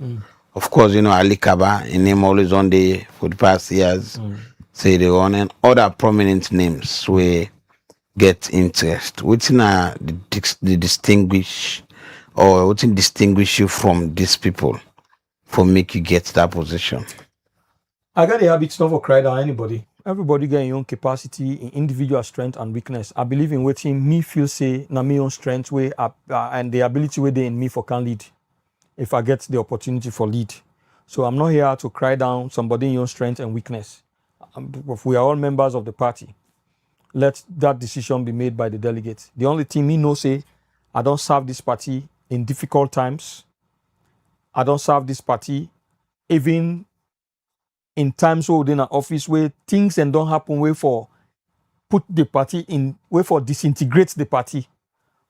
[SPEAKER 5] Of course, you know Ali Kaba. In name always on the for the past years. Say they on and other prominent names we get interest. What's the distinguish or what distinguish you from these people for make you get that position?
[SPEAKER 6] I got the habit not for cry down anybody. Everybody get your own capacity, in individual strength and weakness. I believe in waiting me feel say na me own strength way and the ability way they in me for can lead. If I get the opportunity for lead. So I'm not here to cry down somebody in your strength and weakness. We are all members of the party. Let that decision be made by the delegates. The only thing me know say, I don't serve this party in difficult times. I don't serve this party even in times where within an office where things and don't happen, way for put the party in, way for disintegrate the party.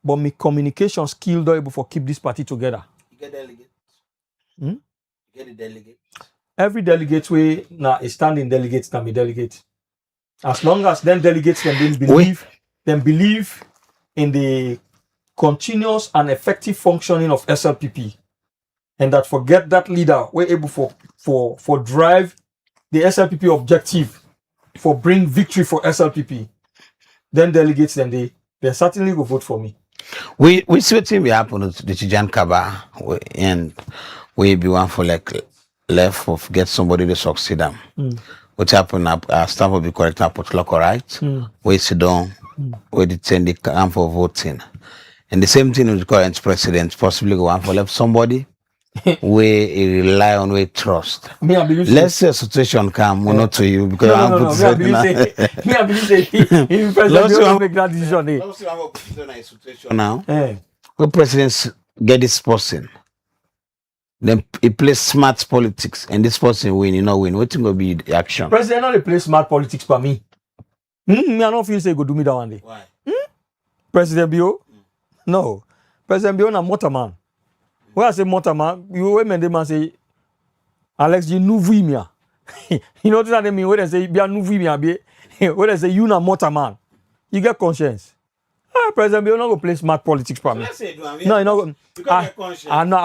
[SPEAKER 6] But my communication skill don't able for keep this party together.
[SPEAKER 5] You get delegates.
[SPEAKER 6] You
[SPEAKER 5] get the delegates.
[SPEAKER 6] Every delegate way na a standing delegate can be delegate. As long as them delegates can believe in the continuous and effective functioning of SLPP, and that forget that leader we're able for drive the SLPP objective, for bring victory for SLPP, then delegates then they certainly will vote for me.
[SPEAKER 5] We see what thing will happen to the Tijan Kaba and we be one for like left of get somebody to succeed them. What happened staff will be correct now put lock right? We sit down, we detain the camp for voting. And the same thing with the current president, possibly go on for left somebody we rely on, we trust. Let's say a situation come, not to you because I
[SPEAKER 6] believe if president make that decision.
[SPEAKER 5] Let's say I'm put in a situation now. When presidents get this person, then he plays smart politics, and this person win, you know, win. What will be the action?
[SPEAKER 6] President not play smart politics for me. Me I don't feel say go do me that one day.
[SPEAKER 5] Why?
[SPEAKER 6] President Bio? No. President Bio na motorman. When I say motorman, you women they man say Alex you nou vui mia. You know what I mean? When they say be nou vui mia be, when they say you na motorman, you get conscience. President Bio not go play smart politics for me. No, you know. I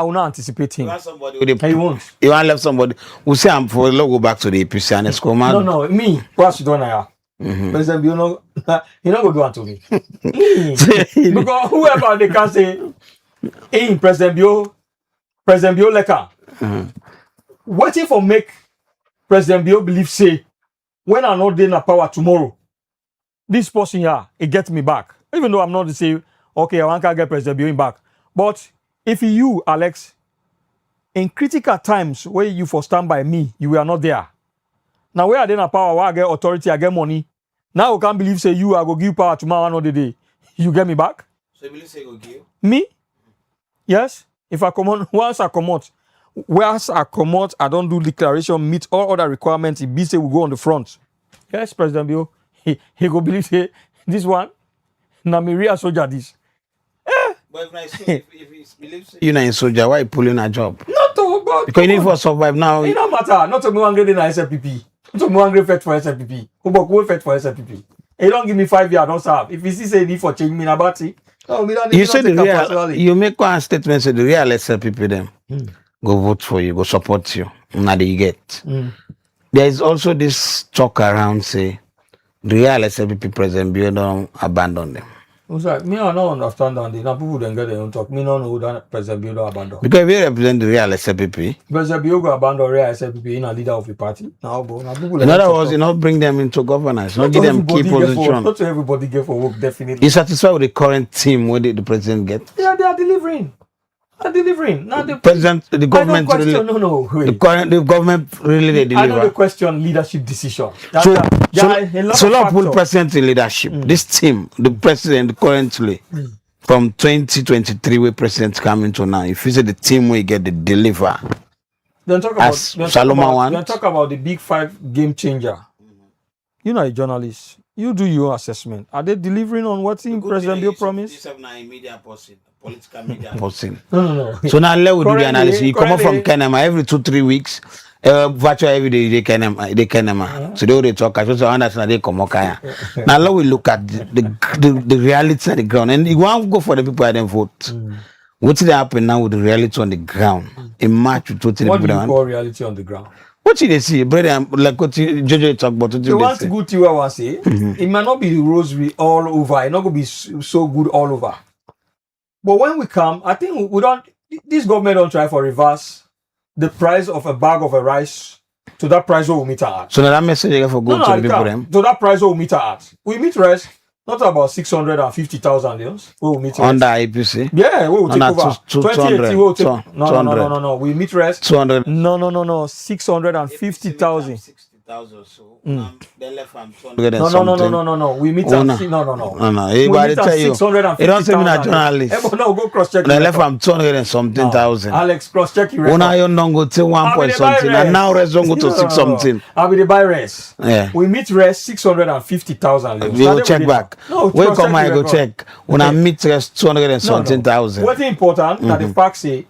[SPEAKER 6] will not anticipate him.
[SPEAKER 5] He won't. You want left somebody who say I'm for go back to the APC and it's come out.
[SPEAKER 6] No, me. What's you doing now? President Bio no, he not go do it to me. Because whoever they can say, hey, President Bio Leka. Waiting for make President Bio believe say when I'm not in power tomorrow, this person here, it gets me back. Even though I'm not to say, okay, I want to get President Bio back. But if you, Alex, in critical times where you for stand by me, you were not there. Now where I then power, where I get authority, I get money. Now I can't believe say you, I go give power tomorrow another day. You get me back?
[SPEAKER 5] So you believe say go give?
[SPEAKER 6] Me? Yes. If I come on, once I come out, I don't do declaration, meet all other requirements. It be say we go on the front. Yes, President Bio, he go believe say this one. Na me real soldier this.
[SPEAKER 5] But if he believes you're not in soldier, why you pulling a job?
[SPEAKER 6] Not to God.
[SPEAKER 5] Because you need to survive now.
[SPEAKER 6] It don't matter. Not to me angry in SLPP. Not to me angry fit for SLPP. Who fit for SLPP? He don't give me 5 years, I don't serve. If he say need for change me na bati.
[SPEAKER 5] You say the real. You make one statement say the real SLPP them go vote for you, go support you. Now you get. There is also this talk around say the real SLPP president Bio don't abandon them.
[SPEAKER 6] Me I don't understand that. Now people don't get their own talk. Me don't know who that President Bio don't abandon.
[SPEAKER 5] Because if you represent the real SLPP,
[SPEAKER 6] President Bio go abandon real SLPP in a leader of the party. Now people.
[SPEAKER 5] In other words, you not bring them into governance, not give them key position.
[SPEAKER 6] Not everybody get for work, definitely.
[SPEAKER 5] You satisfied with the current team what the president get?
[SPEAKER 6] Yeah, they are delivering. are delivering. Now the
[SPEAKER 5] the government
[SPEAKER 6] I don't question,
[SPEAKER 5] really,
[SPEAKER 6] wait.
[SPEAKER 5] the government really they
[SPEAKER 6] I don't
[SPEAKER 5] deliver.
[SPEAKER 6] question leadership decision.
[SPEAKER 5] So
[SPEAKER 6] a lot
[SPEAKER 5] so
[SPEAKER 6] of
[SPEAKER 5] lot of
[SPEAKER 6] factors.
[SPEAKER 5] president in leadership. This team, the president currently from 2023 where president coming to now, if you say the team will get the deliver.
[SPEAKER 6] Don't talk about the big 5 game changer. You know, a journalist. You do your assessment. Are they delivering on what President Bill promised?
[SPEAKER 5] Political media person.
[SPEAKER 6] No.
[SPEAKER 5] So now let we do the analysis. You come up from Kenema every 2-3 weeks. Virtual every day they Kenema. So they talk. I just understand they come okay. Now let we look at the reality on the ground. And you want to go for the people that then vote. What's happen now with the reality on the ground? In March,
[SPEAKER 6] what do you call reality on the ground?
[SPEAKER 5] What did they see, brother? Like what Jojo talk about?
[SPEAKER 6] You want to go to where I say it might not be the rosary all over. It's not going to be so good all over. But when we come, I think we don't. This government don't try for reverse the price of a bag of a rice to that price we meet at.
[SPEAKER 5] So now that message you for go to the people them.
[SPEAKER 6] To that price we meet at. We meet rice not about 650,000 leons. We will meet
[SPEAKER 5] under IPC.
[SPEAKER 6] Yeah, we will take over.
[SPEAKER 5] 2080 we will take.
[SPEAKER 6] No. We meet rest.
[SPEAKER 5] 200.
[SPEAKER 6] No. 650,000.
[SPEAKER 5] 60,000 so. They left from 200
[SPEAKER 6] No. We meet at
[SPEAKER 5] no. Everybody tell you. They don't say me a journalist.
[SPEAKER 6] No, go cross check.
[SPEAKER 5] They left from 200 and something thousand.
[SPEAKER 6] Alex, cross check your
[SPEAKER 5] record. Una you don't go to 1 point something, and now rest don't go to 6 something.
[SPEAKER 6] I will buy rest.
[SPEAKER 5] Yeah.
[SPEAKER 6] We meet rest 650,000.
[SPEAKER 5] We go check back. No, we come I go check. Una meet rest 200 and something thousand.
[SPEAKER 6] What's important that the fact say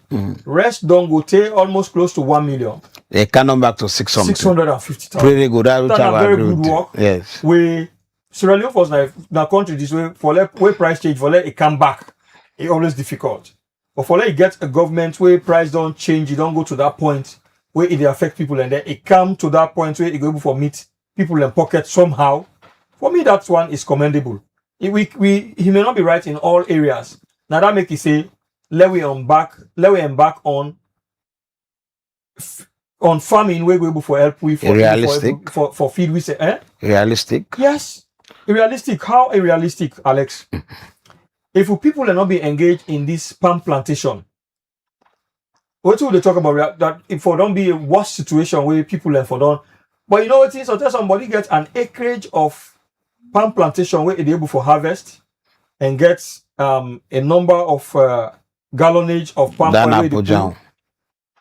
[SPEAKER 6] rest don't go take almost close to 1 million.
[SPEAKER 5] They come back to 650,000.
[SPEAKER 6] Pretty
[SPEAKER 5] good.
[SPEAKER 6] That's a very good work.
[SPEAKER 5] Yes.
[SPEAKER 6] We Sierra Leone was na country this way for let where price change for let it come back. It's always difficult. But for let it get a government where price don't change, it don't go to that point where it affect people and then it come to that point where it go able for meet people in pocket somehow. For me, that one is commendable. He may not be right in all areas. Now that make it say let we embark on farming where we able for help with for
[SPEAKER 5] realistic
[SPEAKER 6] for feed we say
[SPEAKER 5] realistic.
[SPEAKER 6] Yes, realistic. How realistic, Alex? If people are not being engaged in this palm plantation, what would they talk about that? If for don't be a worse situation where people are for don't. But you know what it is? Until somebody gets an acreage of palm plantation where they're able for harvest and gets a number of gallonage of palm oil.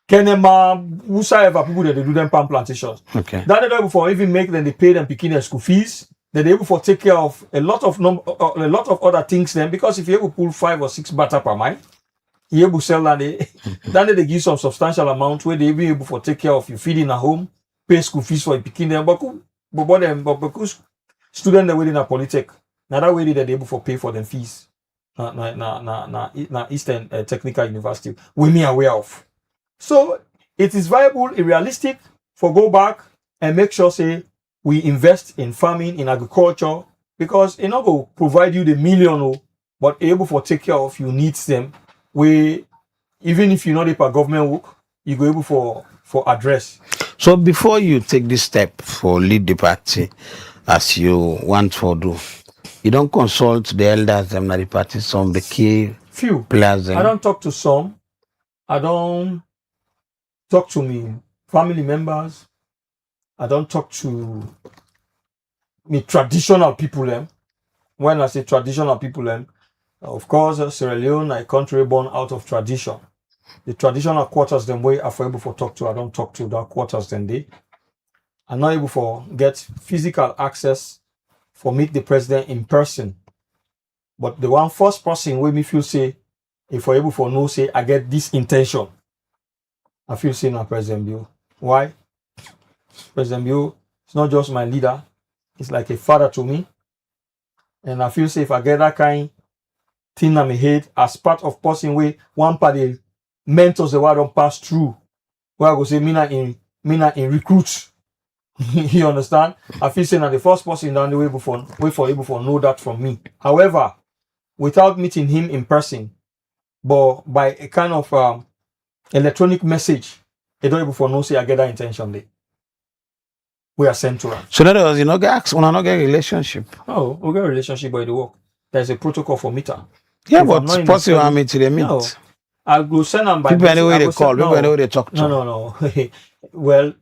[SPEAKER 6] Kenema, whosoever people that they do them palm plantations.
[SPEAKER 5] Okay.
[SPEAKER 6] That they're able for even make them they pay them picking their school fees. They're able for take care of a lot of other things then because if you able pull 5 or 6 batter per mile, you able sell that then they give some substantial amount where they be able for take care of you feeding at home, pay school fees for picking them. But because students are within a polytech, now that way they're able for pay for them fees. Na Eastern Technical University, we me aware of. So it is viable, realistic for go back and make sure say we invest in farming, in agriculture, because it not go provide you the million, but able for take care of your needs them. We even if you not a government work, you go able for address.
[SPEAKER 5] So before you take this step for lead the party as you want for do, you don't consult the elders them the party, some the key players.
[SPEAKER 6] I don't talk to some. I don't talk to me family members. I don't talk to me traditional people. When I say traditional people, of course, Sierra Leone, a country born out of tradition. The traditional quarters them way are able for talk to. I don't talk to that quarters them they. I'm not able for get physical access for meet the president in person. But the one first person where me feel say, if we're able for know say I get this intention, I feel say now President Bill. Why? President Bill is not just my leader, it's like a father to me. And I feel say if I get that kind thing on my head as part of person way one part the mentors the world don't pass through. Where I go say me not in recruit. You understand? I feel saying that the first person down the way for able for know that from me. However, without meeting him in person, but by a kind of electronic message, they don't able for know say I get that intention there. We are central.
[SPEAKER 5] So in other words, you know, not get relationship.
[SPEAKER 6] Oh, we get a relationship by the work. There's a protocol for meter.
[SPEAKER 5] Yeah, if but possible I meet to the meet.
[SPEAKER 6] No. I will send them by
[SPEAKER 5] People
[SPEAKER 6] message.
[SPEAKER 5] anyway
[SPEAKER 6] I
[SPEAKER 5] they
[SPEAKER 6] go
[SPEAKER 5] call.
[SPEAKER 6] send-
[SPEAKER 5] People anyway they talk to.
[SPEAKER 6] No. Well,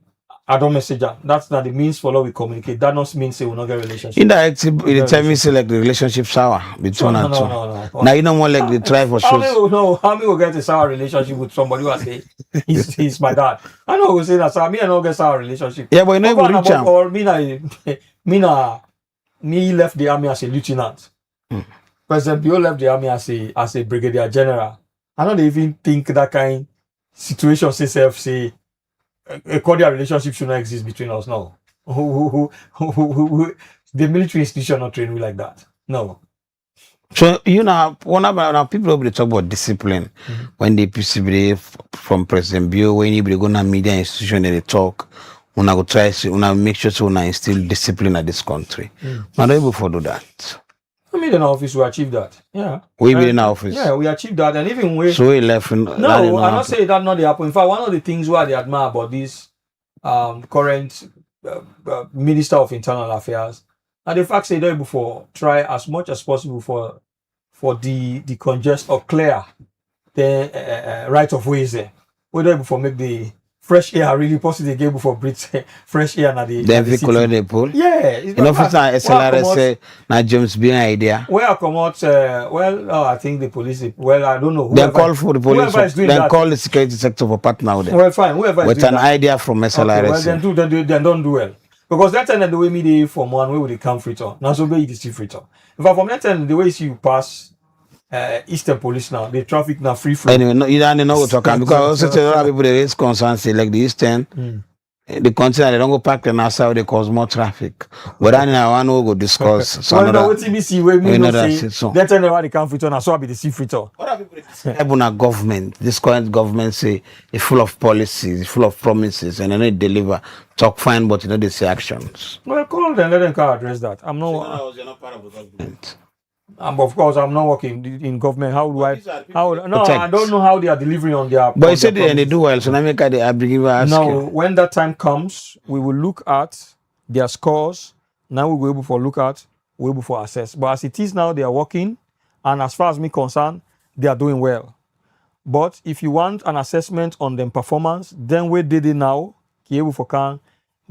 [SPEAKER 6] I don't message her. That's not the means for law we communicate. That not means they will not get relationship.
[SPEAKER 5] Indirectly, the time you say like the relationship sour between
[SPEAKER 6] No,
[SPEAKER 5] and two.
[SPEAKER 6] no.
[SPEAKER 5] Now you don't want like the try for
[SPEAKER 6] How many
[SPEAKER 5] shows.
[SPEAKER 6] will get a sour relationship with somebody who I say he's my dad? I know who say that. So me and no get sour relationship.
[SPEAKER 5] Yeah, but you know
[SPEAKER 6] Over
[SPEAKER 5] you
[SPEAKER 6] and
[SPEAKER 5] reach
[SPEAKER 6] above
[SPEAKER 5] am.
[SPEAKER 6] all, me left the army as a lieutenant. President Bio left the army as a brigadier general. I don't even think that kind situation say a cordial relationship should not exist between us. No. The military institution not train me like that. No.
[SPEAKER 5] So you know, one of now people will talk about discipline when they PCB from President Bio, when you go to media institution and they talk, when I go try to make sure to instill discipline at this country. Not able to do that.
[SPEAKER 6] I mean, in our office, we achieved that. Yeah.
[SPEAKER 5] We be in our office.
[SPEAKER 6] Yeah, we achieved that. And even we.
[SPEAKER 5] So we left.
[SPEAKER 6] No, I'm not saying that not the happen. In fact, one of the things why they admire about this current Minister of Internal Affairs, and the fact they don't before try as much as possible for the congest or clear the right of ways there. We don't before make the fresh air really possible again before breathe fresh air na the.
[SPEAKER 5] Then we color the pool.
[SPEAKER 6] Yeah,
[SPEAKER 5] you know, for some SLRS say na James being idea.
[SPEAKER 6] Where I come out, I think the police. Well, I don't know.
[SPEAKER 5] Then call for the police. Then call the security sector for partner with them.
[SPEAKER 6] Well, fine. Whoever
[SPEAKER 5] with an idea from SLRS.
[SPEAKER 6] Okay, well, then don't do well. Because that time the way me they from one way with the camp fritter. Now so be it is still fritter. In fact, from that time the way you pass Eastern Police now, the traffic now free flow.
[SPEAKER 5] Anyway, no, you don't know what talking because also a lot of people they raise concerns say like the Eastern, the consider they don't go park and that's how they cause more traffic. But then I want to go discuss.
[SPEAKER 6] Well, no, what TBC where me no say
[SPEAKER 5] so.
[SPEAKER 6] that time the camp fritter now so I be the sea fritter.
[SPEAKER 5] What are people saying? Government, this current government say it's full of policies, it's full of promises, and they don't deliver. Talk fine, but you know they say actions.
[SPEAKER 6] Well, call them, let them can address that. I'm not.
[SPEAKER 5] So you're not part of the government.
[SPEAKER 6] Of course, I'm not working in government. How do I? I don't know how they are delivering on their.
[SPEAKER 5] But you said they do well, so now make they are bringing us.
[SPEAKER 6] Now, when that time comes, we will look at their scores. Now we will be able to look at, we will be able to assess. But as it is now, they are working, and as far as me concerned, they are doing well. But if you want an assessment on their performance, then we did it now. Able can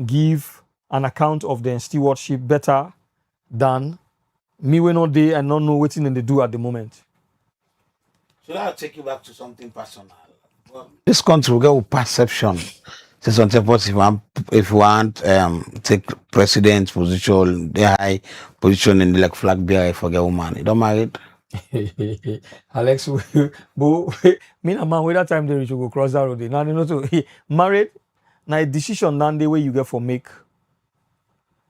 [SPEAKER 6] give an account of their stewardship better than me when not they and not know what they do at the moment.
[SPEAKER 5] So I'll take you back to something personal. Well, this country will get with perception. Say something if you want take president position, the high position in the like flag bearer for a woman. You don't married?
[SPEAKER 6] Alex, me and man, with that time they should go cross that road. Now they know to married. Now a decision now the way you get for make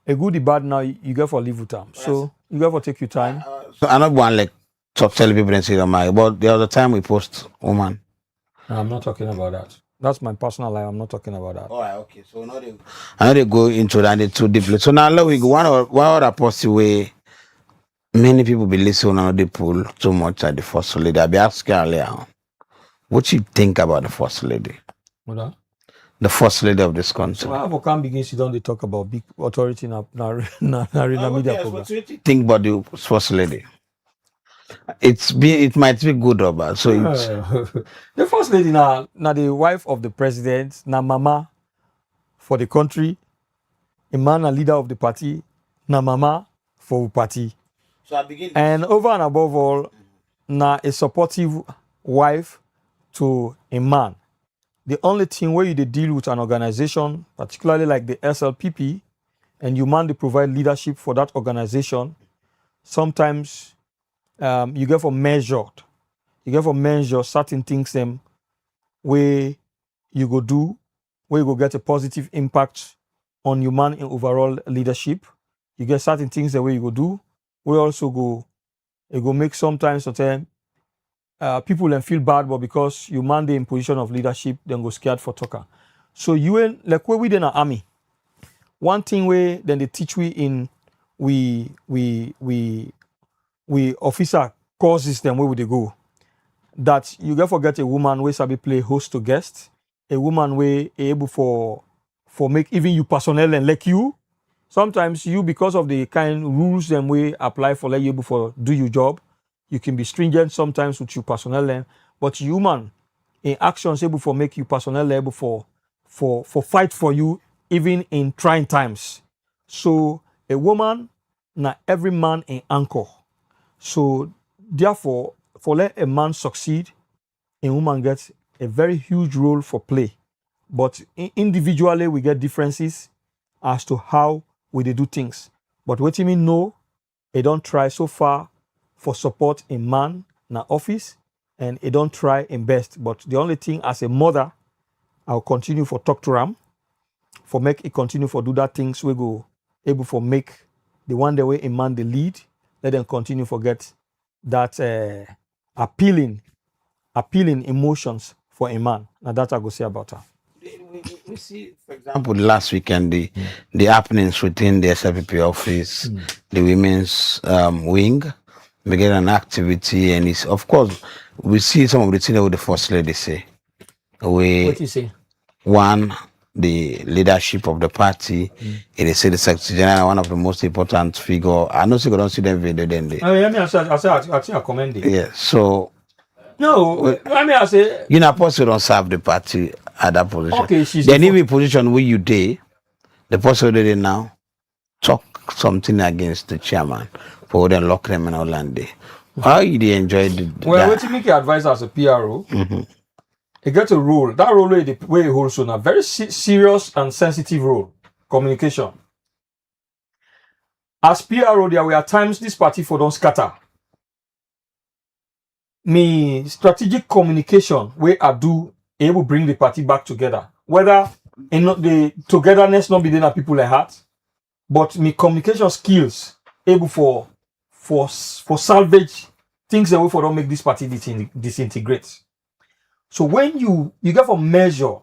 [SPEAKER 6] a good, the bad now you get for live with them. Yes. So you get for take your time.
[SPEAKER 5] So I not want like talk tell people and say don't marry, but the other time we post woman.
[SPEAKER 6] No, I'm not talking about that. That's my personal life. I'm not talking about that.
[SPEAKER 5] All right, okay. So now they go into that too deeply. So now let we go one other possible way. Many people be listening on the pool too much at the first lady. I be asking earlier, what you think about the first lady?
[SPEAKER 6] What?
[SPEAKER 5] The first lady of this country.
[SPEAKER 6] So I can begin sit down. They talk about big authority in media program.
[SPEAKER 5] What do you think about the first lady? It might be good or bad. So
[SPEAKER 6] the first lady now the wife of the president, na mama for the country, a man a leader of the party, na mama for the party.
[SPEAKER 5] So I begin.
[SPEAKER 6] And over and above all, na a supportive wife to a man. The only thing where you deal with an organization, particularly like the SLPP, and you man they provide leadership for that organization, sometimes you get for measured. You get for measure certain things where you go do, where you go get a positive impact on your man in overall leadership. You get certain things the way you go do. We also go make sometimes certain people then feel bad, but because you man they in position of leadership, then go scared for talker. So you ain't like where we in an army. One thing where then they teach we in we officer core system where would they go? That you get forget a woman where sabi play host to guest, a woman where able for make even you personnel and like you. Sometimes you, because of the kind rules and we apply for let you able for do your job, you can be stringent sometimes with your personnel, but human in actions able for make you personnel able for fight for you even in trying times. So a woman na every man in anchor. So therefore, for let a man succeed, a woman gets a very huge role for play. But individually, we get differences as to how we do things. But what you mean, no, they don't try so far for support in man na office, and they don't try in best. But the only thing as a mother, I'll continue for talk to them, for make it continue for do that things we go able for make the one the way a man the lead, let them continue for get that appealing emotions for a man. Now that I go say about her.
[SPEAKER 5] We see, for example, last weekend the happenings within the SLPP office, the women's wing, we get an activity, and it's of course we see some of the things that the first lady say.
[SPEAKER 6] What do you say?
[SPEAKER 5] One, the leadership of the party. It is the Secretary General, one of the most important figure. I know you don't see them video then.
[SPEAKER 6] I think I commend it.
[SPEAKER 5] Yeah. So
[SPEAKER 6] no, I say
[SPEAKER 5] you know, person don't serve the party at that position.
[SPEAKER 6] Okay, she's
[SPEAKER 5] then in the position where you day, the person they now talk something against the chairman for them lock them in Orlando. How you they enjoy the
[SPEAKER 6] well, what you make your advice as a PRO? It gets a role. That role where it holds on a very serious and sensitive role. Communication. As PRO, there were times this party for don't scatter. Me strategic communication where I do able bring the party back together. Whether in not the togetherness not be there people like heart, but me communication skills able for salvage things that way for don't make this party disintegrate. So when you get for measure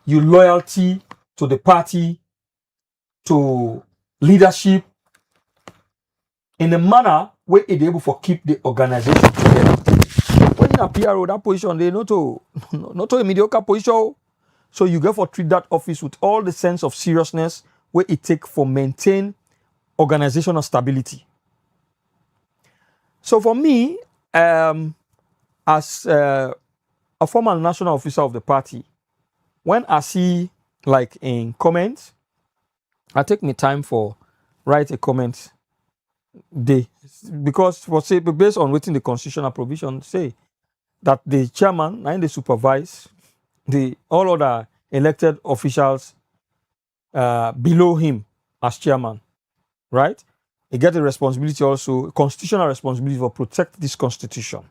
[SPEAKER 6] your loyalty to the party, to leadership, in a manner where it able for keep the organization together. When you appear with that position, they not to a mediocre position. So you get for treat that office with all the sense of seriousness where it take for maintain organizational stability. So for me, as a former national officer of the party, when I see like in comments, I take me time for write a comment day, because for say based on waiting the constitutional provision say that the chairman and they supervise the all other elected officials below him as chairman, right? He get a responsibility also, constitutional responsibility for protect this constitution.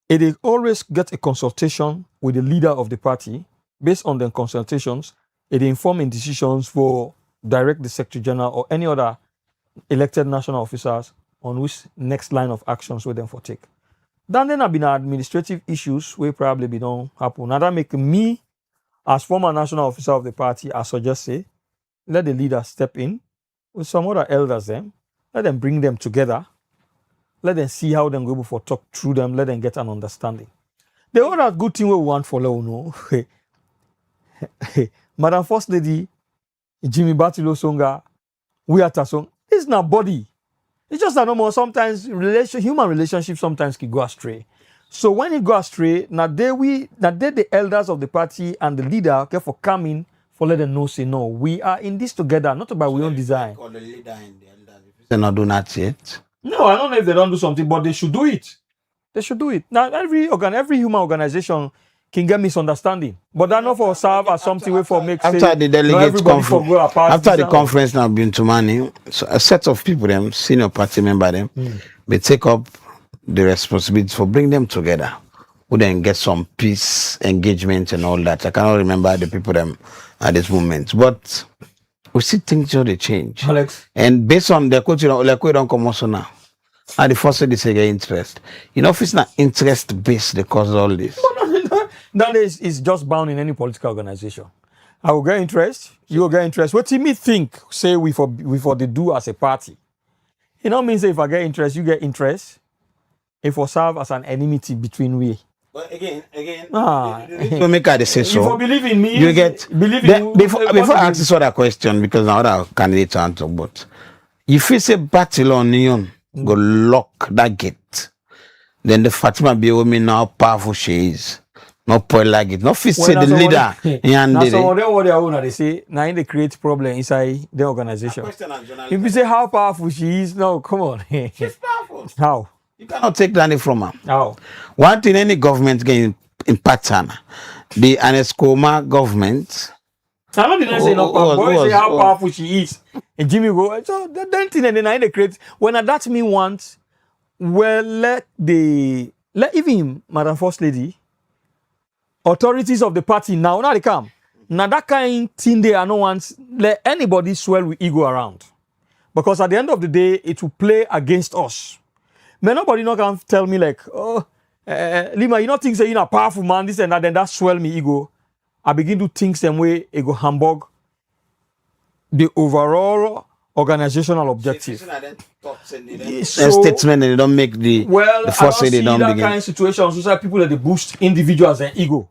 [SPEAKER 6] It always get a consultation with the leader of the party. Based on the consultations, it inform in decisions for direct the Secretary General or any other elected national officers on which next line of actions will them for take. Then have been administrative issues where probably be don't happen. Now that make me, as former national officer of the party, I suggest say, let the leader step in with some other elders them, let them bring them together. Let them see how them go before talk through them. Let them get an understanding. The other good thing we want for law, no. Madam First Lady, Jimmy Batilo Songa, we are Tasong. It's not body. It's just that no more. Sometimes human relationships sometimes can go astray. So when it go astray, now the elders of the party and the leader care for coming for let them know say no, we are in this together, not about our own design.
[SPEAKER 5] Call the leader and the elders. If they're not doing that yet.
[SPEAKER 6] No, I don't know if they don't do something, but they should do it. They should do it. Now, every human organization can get misunderstanding, but that not for serve as something way for make.
[SPEAKER 5] After the delegates conference, after the conference now been to money, so a set of people, them senior party member, them, they take up the responsibility for bring them together. Who then get some peace engagement and all that. I cannot remember the people them at this moment, but. We see things they change.
[SPEAKER 6] Alex.
[SPEAKER 5] And based on the culture, like we don't come also now. And the first they say interest. You know, if it's not interest based, they cause all this.
[SPEAKER 6] That is just bound in any political organization. I will get interest, you will get interest. What do you think? Say we for the do as a party. You know, means if I get interest, you get interest. If we serve as an enmity between we.
[SPEAKER 5] But again, you make her say so.
[SPEAKER 6] If you believe in me,
[SPEAKER 5] you get
[SPEAKER 6] believe in
[SPEAKER 5] before I ask this other question, because now other candidates answer, but if you say battle on neon, go lock that gate. then the Fatima be women now powerful she is. Not point like it. Not fit say the leader.
[SPEAKER 6] Now some of them what they own, they say now they create problem inside the organization. If you say how powerful she is, no, come on.
[SPEAKER 5] She's powerful.
[SPEAKER 6] How?
[SPEAKER 5] You cannot take that from her.
[SPEAKER 6] How?
[SPEAKER 5] One thing any government can impact her. The Aneskoma government.
[SPEAKER 6] I'm not denying say no powerful. Boy say how powerful she is. And Jimmy go, so that thing and then they create when that me want, well let even Madam First Lady, authorities of the party now they come. Now that kind thing they are no ones let anybody swell with ego around. Because at the end of the day, it will play against us. May nobody not can tell me like, oh, Lima, you not think say you're a powerful man, this and that, then that swell me ego. I begin to think same way, ego hamburg the overall organizational objective.
[SPEAKER 5] Statement they don't make the first they don't begin.
[SPEAKER 6] Kind of situations so people that they boost individuals and ego.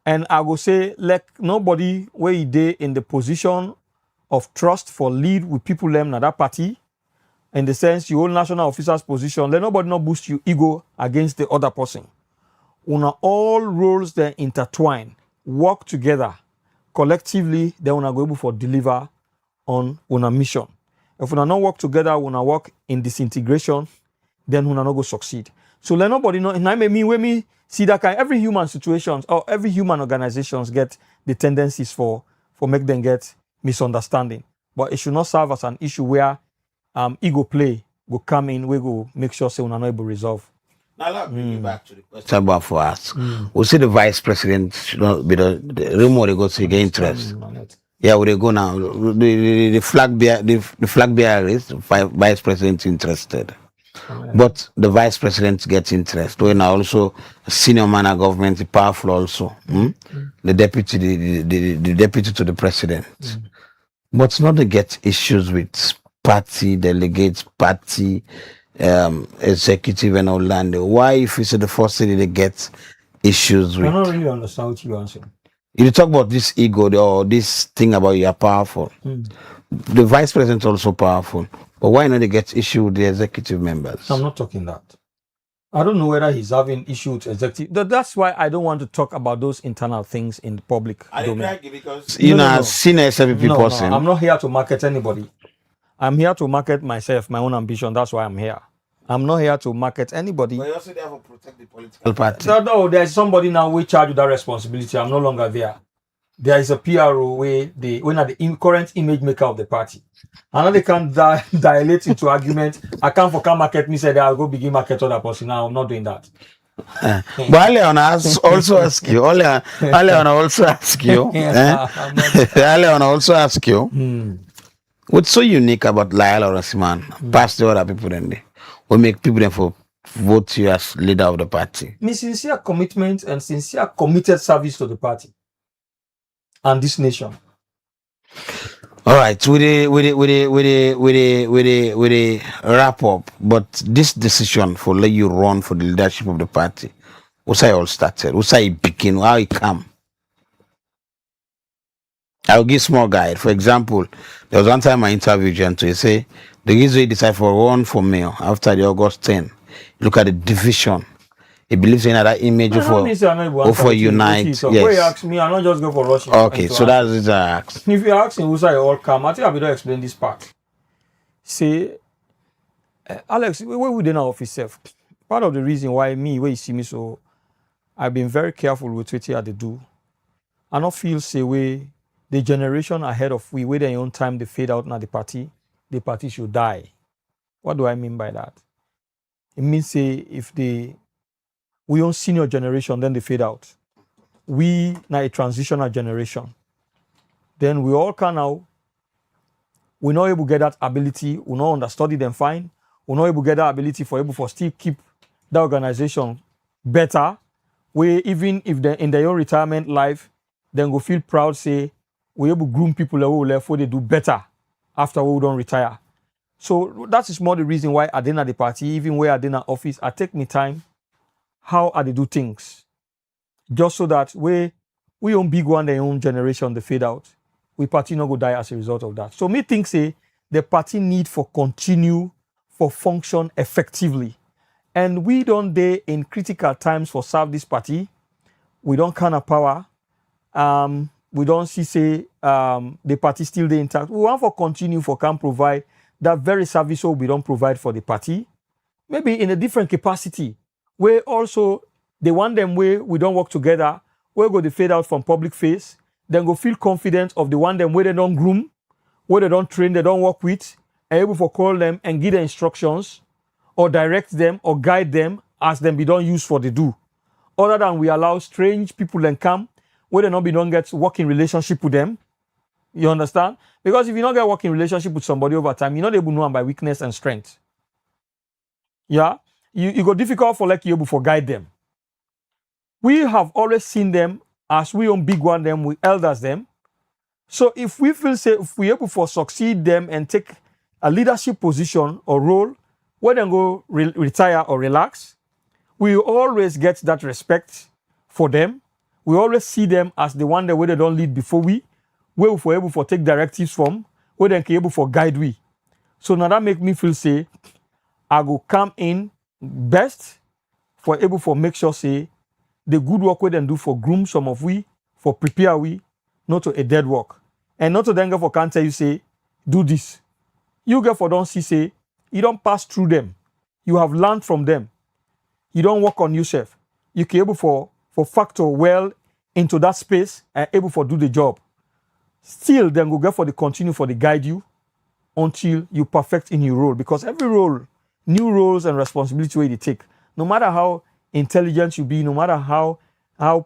[SPEAKER 6] And I will say, like nobody where they in the position of trust for lead with people them na that party. In the sense you hold national officers position, let nobody not boost your ego against the other person. Una all roles then intertwine, work together collectively, then una go able for deliver on una mission. If una not work together, una work in disintegration, then una not go succeed. So let nobody know. And I mean when me see that kind, every human situations or every human organizations get the tendencies for make them get misunderstanding. But it should not serve as an issue where ego play will come in, we go make sure say we're not able to resolve.
[SPEAKER 5] Now I'll bring you back to the question about for us. We see the vice president should not be the rumor they go to get interest. Yeah, where they go now. The flag bearer is vice president interested. But the vice president gets interest. When also a senior man of government is powerful also. The deputy, the deputy to the president. But not to get issues with party delegates, party executive and all that. Why if you say the first city they get issues with?
[SPEAKER 6] I don't really understand what you answer.
[SPEAKER 5] If you talk about this ego or this thing about you are powerful, the vice president also powerful. But why not they get issue with the executive members?
[SPEAKER 6] I'm not talking that. I don't know whether he's having issue with executive. That's why I don't want to talk about those internal things in the public domain.
[SPEAKER 5] Because you know, senior SFP person.
[SPEAKER 6] No, I'm not here to market anybody. I'm here to market myself, my own ambition. That's why I'm here. I'm not here to market anybody.
[SPEAKER 5] But you also there to protect the political party.
[SPEAKER 6] No, there's somebody now we charge with that responsibility. I'm no longer there. There is a PRO where when are the current image maker of the party. I know they can't dilate into argument. I can't market me say that I'll go begin market other person. Now I'm not doing that.
[SPEAKER 5] But Aleona also ask you. Aleona also ask you. Aleona also ask you. What's so unique about Lyle Orasiman, past the other people then they will make people then for vote you as leader of the party?
[SPEAKER 6] Me sincere commitment and sincere committed service to the party and this nation.
[SPEAKER 5] All right, with the wrap up. But this decision for let you run for the leadership of the party, what's how it all started? What's how it begin? How it come? I'll give small guide. For example, there was one time I interviewed Gento. He say the reason he decided for run for mayor after the August 10. Look at the division. He believes in that image for unite. Yes.
[SPEAKER 6] When you ask me, I'm not just go for rushing.
[SPEAKER 5] Okay, so that's it I asked.
[SPEAKER 6] If you ask me who's I all come, I think I'll be able to explain this part. See, Alex, where we in our office self? Part of the reason why where you see me so, I've been very careful with what I do. I don't feel say way the generation ahead of we, where their own time they fade out now the party should die. What do I mean by that? It means say if we own senior generation, then they fade out. We now a transitional generation. Then we all can now. We're not able to get that ability. We're not understudy them fine. We're not able to get that ability for able for still keep the organization better. Where even if they're in their own retirement life, then go feel proud, say, we're able to groom people who will therefore they do better after we don't retire. So that is more the reason why I didn't at the party, even where I didn't at office, I take me time, how I they do things. Just so that we own big one, their own generation, they fade out. We party not go die as a result of that. So me think say the party need for continue for function effectively And we don't day in critical times for serve this party. We don't kind of power. We don't see say the party still there intact. We want for continue for can provide that very service we don't provide for the party. Maybe in a different capacity. Where also they want them where we don't work together, where go the fade out from public face, then go feel confident of the one them where they don't groom, where they don't train, they don't work with, and able to call them and give them instructions, or direct them, or guide them as them be don't use for the do. Other than we allow strange people and come, where they not be don't get working relationship with them. You understand? Because if you don't get working relationship with somebody over time, you're not able to know them by weakness and strength. Yeah? You go difficult for like you able to guide them. We have always seen them as we own big one them, we elders them. So if we feel say if we able to succeed them and take a leadership position or role, where they go retire or relax, we always get that respect for them. We always see them as the one that where they don't lead before we, where we able to take directives from, where they can able to guide we. So now that make me feel say, I go come in best for able to make sure say the good work we then do for groom some of we, for prepare we, not to a dead work. And not to then go for can't tell you say, do this. You get for don't see say, you don't pass through them. You have learned from them. You don't work on yourself. You can able for factor well into that space and able for do the job. Still then go get for the continue for the guide you until you perfect in your role. Because every role, new roles and responsibility where you take, no matter how intelligent you be, no matter how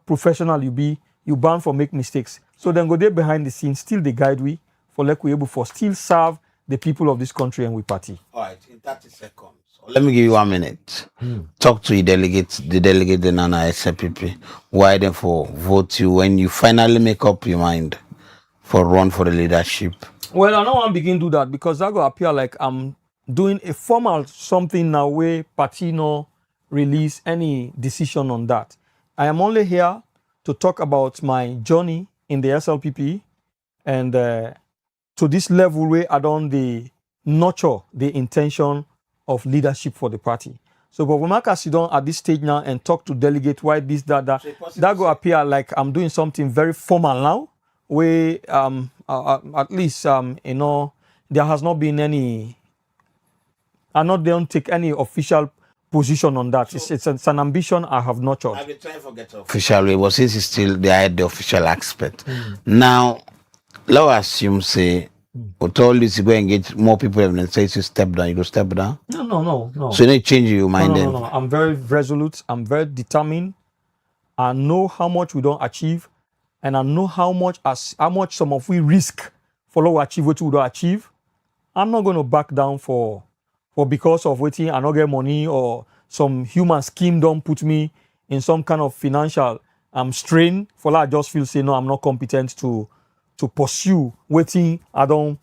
[SPEAKER 6] professional you be, you bound for make mistakes. So then go there behind the scenes, still the guide we for like we able for still serve the people of this country and we party.
[SPEAKER 5] All right, in 30 seconds. Let me give you 1 minute. Talk to the delegate, the Nana SLPP. Why them for vote you when you finally make up your mind for run for the leadership?
[SPEAKER 6] Well, I don't want to begin do that because that go appear like I'm doing a formal something now where party no release any decision on that. I am only here to talk about my journey in the SLPP and to this level where I don't nurture the intention of leadership for the party. So, but when I sit down at this stage now and talk to delegate why this, that go appear like I'm doing something very formal now, where at least there has not been any. Don't take any official position on that. So, it's an ambition I have nurtured.
[SPEAKER 5] I've been trying to get official way, but since it's still they had the official aspect. Now, let's assume say. But all this, you go and get more people and say to step down, you go step down?
[SPEAKER 6] No.
[SPEAKER 5] So you need to change your mind then?
[SPEAKER 6] No. I'm very resolute. I'm very determined. I know how much we don't achieve. And I know how much some of we risk for what we achieve, what we don't achieve. I'm not going to back down for because of waiting I not get money or some human scheme don't put me in some kind of financial strain. For that I just feel say, no, I'm not competent to pursue waiting I don't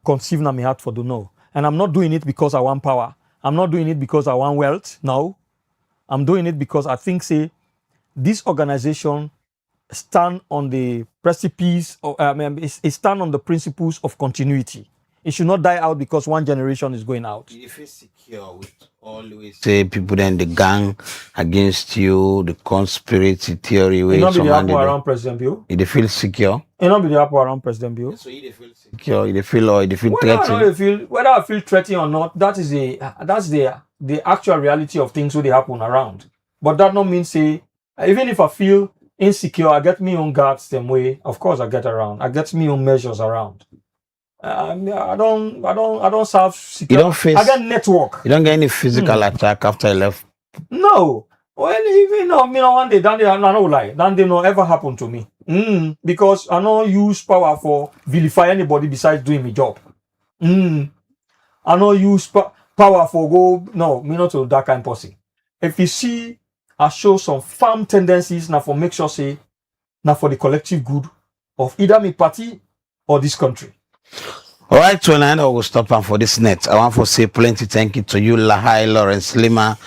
[SPEAKER 6] conceive na my heart for do know. And I'm not doing it because I want power. I'm not doing it because I want wealth. No. I'm doing it because I think say this organization stand on the precipice of, it stand on the principles of continuity. It should not die out because one generation is going out.
[SPEAKER 5] You feel secure with always say people then the gang against you, the conspiracy theory.
[SPEAKER 6] It not be the apple around President Bill.
[SPEAKER 5] You feel secure.
[SPEAKER 6] It not be the apple around President Bill.
[SPEAKER 5] So you feel secure. You feel threatened.
[SPEAKER 6] Whether I feel threatened or not, that's the actual reality of things when they happen around. But that not mean say even if I feel insecure, I get me own guards same way. Of course, I get around. I get me own measures around. I don't serve security.
[SPEAKER 5] You don't face.
[SPEAKER 6] I get network.
[SPEAKER 5] You don't get any physical attack after I left.
[SPEAKER 6] No. Well, even one day, that day, I no lie. That day no ever happen to me. Because I don't use power for vilify anybody besides doing my job. I don't use power for go. No, me not to that kind of person. If you see, I show some firm tendencies now for make sure say now for the collective good of either my party or this country.
[SPEAKER 5] All right, so now I will stop and for this net. I want to say plenty thank you to you, Lahai Lawrence Lima.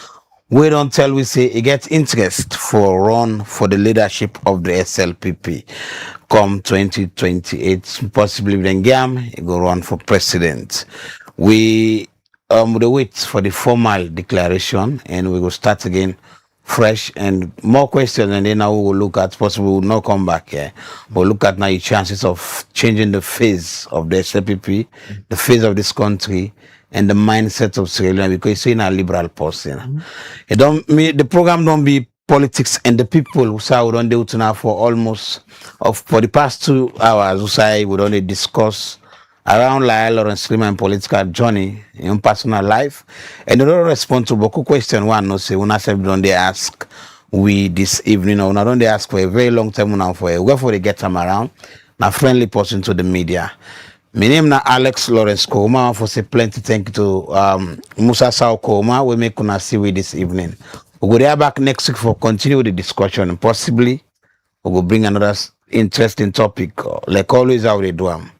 [SPEAKER 5] We don't tell we say it gets interest for run for the leadership of the SLPP. Come 2028, possibly then Gam, it go run for president. We we wait for the formal declaration, and we will start again fresh and more questions, and then now we will look at possibly we will not come back here. We'll look at now the chances of changing the face of the SLPP, the face of this country, and the mindset of Sierra Leone, because you're a liberal person. The program don't be politics and the people who say we don't do it now for for the past 2 hours. Who say we don't discuss around Lawrence Freeman political journey in personal life, and they don't respond to beaucoup question. One no say when I say don't they ask we this evening, or don't they ask for a very long time now for wherefore they get them around. Now friendly person to the media. My name na Alex Lawrence Koma. For say plenty thank you to Musa Sao Koma. We make una see with this evening. We will be back next week for continue the discussion, and possibly we will bring another interesting topic, like always how they do them.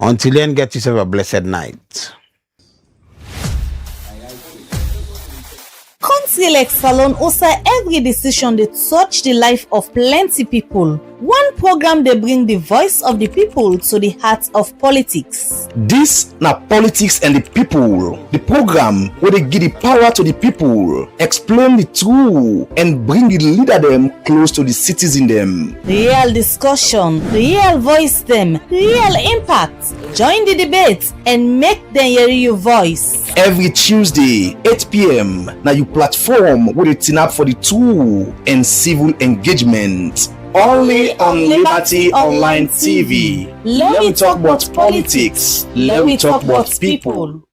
[SPEAKER 5] Until then, get yourself a blessed night.
[SPEAKER 3] Country like Salon also every decision they touch the life of plenty people. One program they bring the voice of the people to the heart of politics.
[SPEAKER 4] This na Politics and the People, the program where they give the power to the people, explain the truth, and bring the leader them close to the citizen them.
[SPEAKER 3] Real discussion, real voice them, real impact. Join the debate and make them hear your voice.
[SPEAKER 4] Every Tuesday, 8 p.m. Now you platform where they turn up for the truth and civil engagement. Only on Liberty Online TV.
[SPEAKER 3] Let me talk about politics. Let me talk about people.